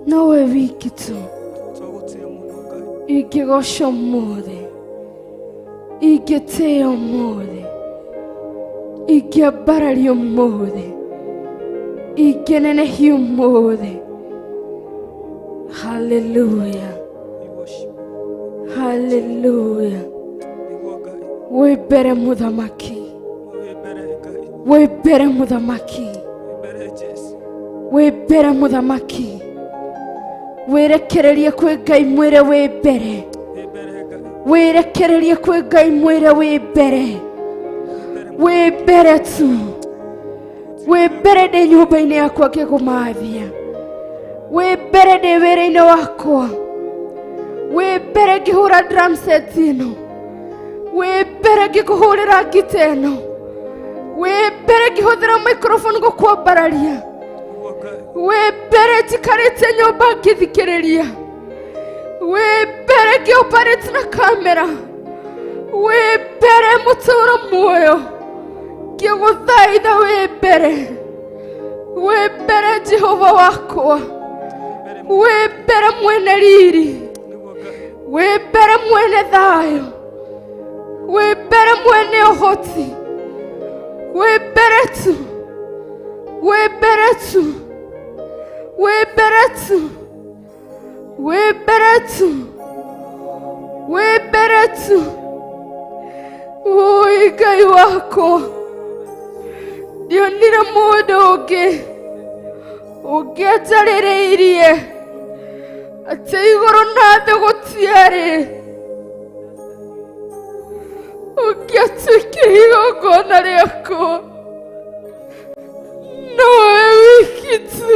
Nowe wiki tu, ingĩgoca ũmũthĩ, ingĩtĩĩa ũmũthĩ, ingĩambararia ũmũthĩ, ingĩnenehia ũmũthĩ. Hallelujah, hallelujah. Webere muthamaki, webere muthamaki, webere muthamaki. Werekererie kwĩ Ngai mwĩre wĩ mbere, werekererie kwĩ Ngai mwĩre wĩ mbere, wĩ mbere tu, wĩ mbere ndĩ nyũmba-inĩ yakwa ngĩkũmathia, wĩ mbere ndĩ wĩra-inĩ wakwa, wĩ mbere ngĩhũra drum set ĩno, wĩ mbere ngĩkũhũrĩra ngita ĩno, wĩ mbere ngĩhũthĩra microphone gũkwambararia, wĩ mbere njikarĩte nyũmba ngĩthikĩrĩria, wĩ mbere ngĩoperate na kamera, wĩ mbere mũtũũro muoyo ngĩgũthaitha, wĩ mbere, wĩ mbere Jehova wakwa, wĩ mbere mwene riri, wĩ mbere mwene thayũ, wĩ mbere mwene ũhoti, wĩ mbere tu, wĩ mbere tu, wĩ mbere tu, wĩ mbere tu, wĩ mbere tu. Oi Ngai wakwa, ndionire mũndũ ũngĩ ũngĩanjarĩrĩirie atĩ igũrũ na thĩ gũtiarĩ ũngĩatuĩkire igongona rĩakwa. Nowe wiki tu,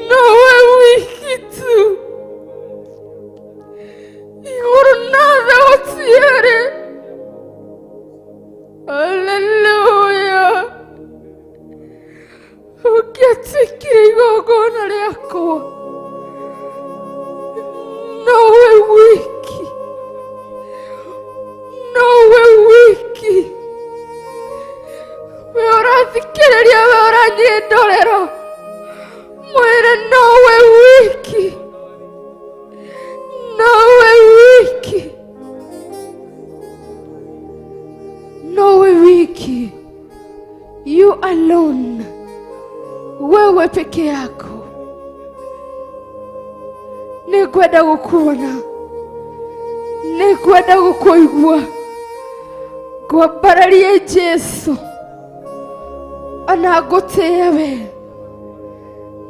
nowe wiki tu, igũrũ na thĩ gũtiarĩ. Hallelujah, ũngĩatuĩkire igongona rĩakwa. Nowe wiki, nowe wiki, peke yako. Nĩngwenda gũkuona, nĩngwenda gũkũigua. Ngwambararie Jesu, ona ngũtĩe we.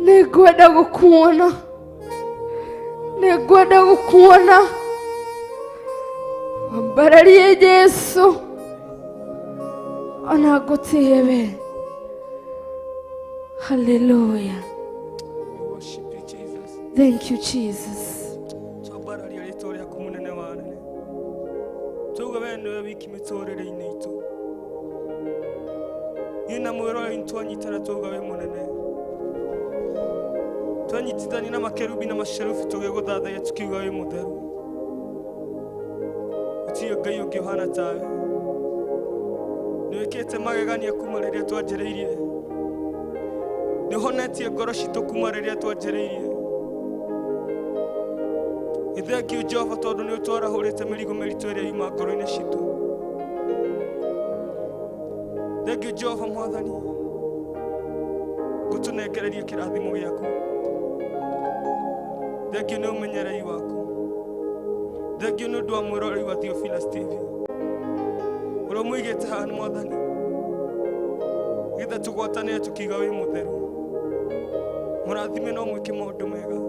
Nĩngwenda gũkuona, nĩngwenda gũkuona. Ngwambararie Jesu, ona ngũtĩe we. Hallelujah. Worship you, Jesus. Thank you, Jesus. Twambararia rĩtwa rĩaku mũnene wa anene. Tuuga we nĩwe wiki mĩtũrĩre-inĩ itũ. Ina mwĩrore twanyitana tuuga we mũnene. Twanyitithania na makerubi na macerubi tũgĩgũthathaiya tukiuga we mũtheru. Gũtirĩ Ngai ũngĩ ũhana tawe. Nĩwĩkĩte magegania kuma rĩrĩa twanjĩrĩirie. Nĩũhonetie ngoro citũ kuma rĩrĩa twanjĩrĩirie. Thank you, Jehova, tondũ nĩũtwarahũrĩte mĩrigo mĩritũ ĩrĩa yuma ngoro-inĩ citũ. Thank you, Jehova Mwathani, gũtũnengereria kĩrathimo gĩaku. Thank you nĩ ũmenyereri waku. Thank you nĩ ũndũ wa mwĩroreri wa Theophilus TV ũrĩa mũigĩte haha Mwathani, getha tũgwatanĩre tũkiuga wĩ mũtheru. Mũrathime no mwĩke maũndũ mega.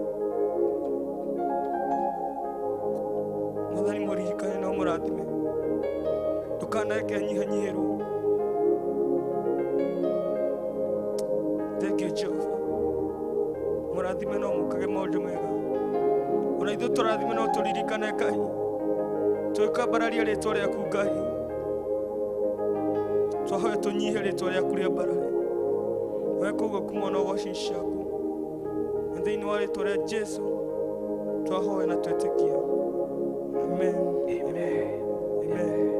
Mwathani mũririkane no mũrathime, ndũkanareke nyihanyihĩrwo. Thank you, Jehova. Mũrathime no mũkage maũndũ mega. Ona ithuĩ tũrathime no tũririkane Ngai, twĩkwambararia rĩtwa rĩaku Ngai. Twahoya tũnyihe rĩtwa rĩaku rĩambarare. Weka ũguo kuma na ũgoci ciaku. Thĩinĩ wa rĩtwa rĩa Jesu twahoya na twĩtĩkia. Amen. Amen. Amen.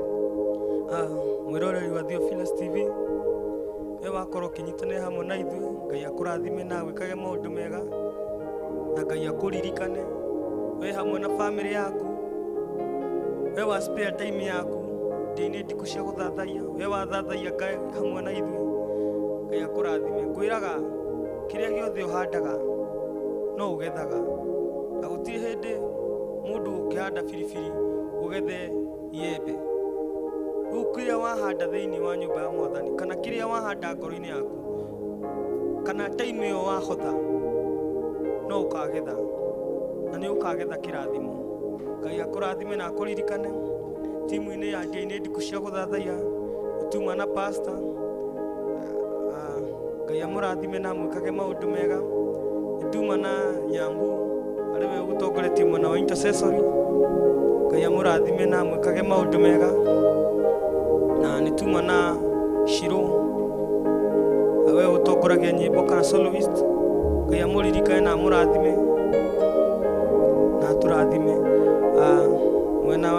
Mwĩroreri wa Theophilus TV, we wakorwo ũkĩnyitanĩra hamwe na ithuĩ, Ngai akũrathime na wĩkage maũndũ mega, na Ngai akũririkane we hamwe na bamĩrĩ yaku. We wa spare time yaku Ndia-Ini Ndiku cia Guthathaiya, we wathathaiya Ngai hamwe na ithuĩ, Ngai akũrathime. Ngwĩraga kĩrĩa gĩothe ũhandaga no ũgethaga, na gũtirĩ hĩndĩ mũndũ ũkĩhanda biribiri ũgethe iembe. Rĩu kĩrĩa wahanda thĩinĩ wa nyũmba ya Mwathani, kana kĩrĩa wahanda ngoro-inĩ yaku, kana time ĩyo wahotha, no ũkagetha, na nĩ ũkagetha kĩrathimo. Ngai akũrathime na akũririkane timu-inĩ ya Ndia-Ini Ndiku cia Guthathaiya, ũtuma na pastor. Ngai amũrathime na mwĩkage maũndũ mega. Ũtuma na Nyambu arĩwe ũgũtongoretie mwena wa intercessory. Ngai amũrathime na mwĩkage maũndũ mega. Na nĩtuma na Shiro we ũtongoragia nyĩmbo kana soloist. Ngai amũririkane na amũrathime na tũrathime. Mwena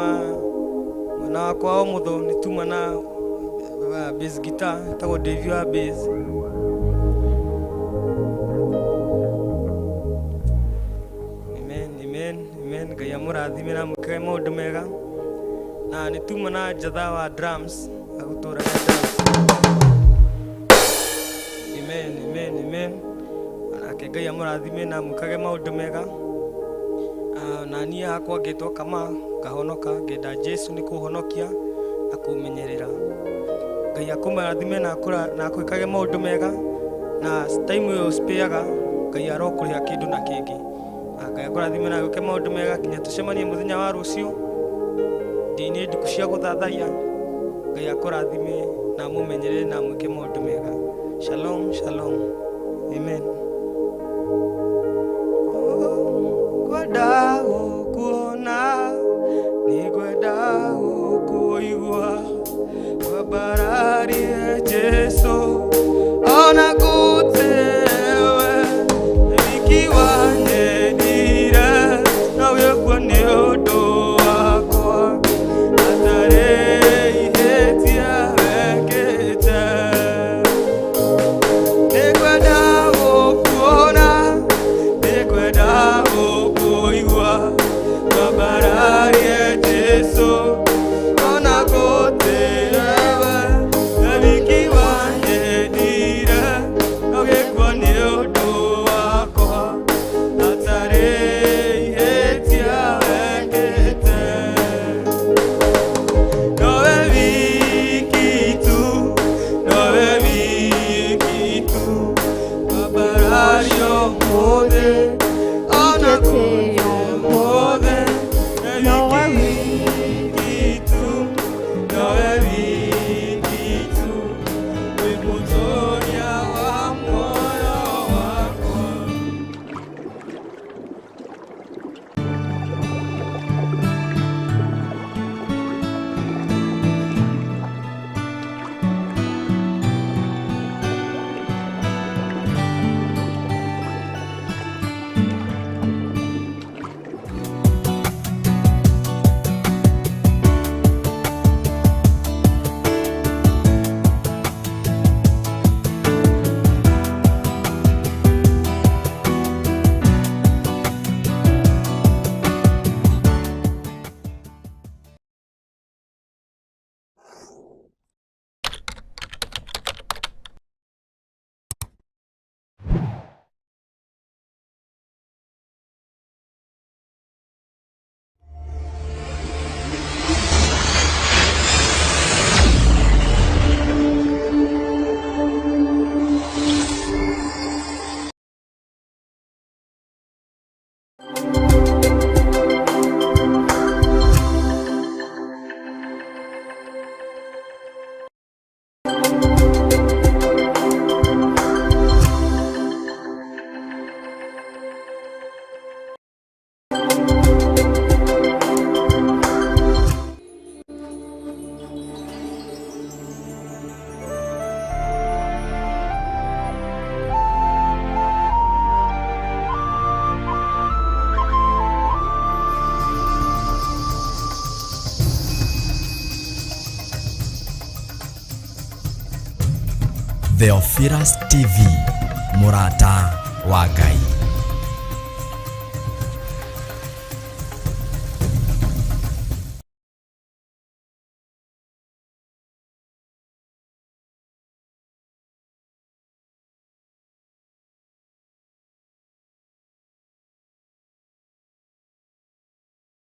wa kwao mũtho nĩtuma na bass guitar tagwo Davey wa bass. Amen. Ngai amũrathime na mwĩkage maũndũ mega. Na nĩtuma na Njatha wa drums agũtũragia drums. Amen. Nake Ngai amũrathime na mwĩkage maũndũ mega. Na niĩ hakwa ngĩtwo Kama ngahonoka, ngenda Jesu nĩ kũhonokia na kũmenyerera. Ngai akũmũrathime na akwĩkage maũndũ mega. Na time ĩyo spareaga Ngai arokũrĩha kĩndũ na kĩngĩ. Ngai akũrathime na gwĩke maũndũ mega nginya tũcemanie mũthenya wa rũciũ Ndia-Ini Ndiku cia Guthathaiya. Ngai akũrathime na mũmenyerere na mwĩke maũndũ mega. Shalom. Amen. Ngwenda gũkuona, nĩngwenda gũkũigua, ngwambararie Jesu ona ngũtewe, wiki wanyendire na wĩkuo nĩ ũndũ wakwa, hatarĩ ihĩtia wekĩte. Nĩngwenda gũkuona wingi tu, nawe wingi tu, wimutoria wa moyo wako. Theophilus TV, MURATA wa Ngai.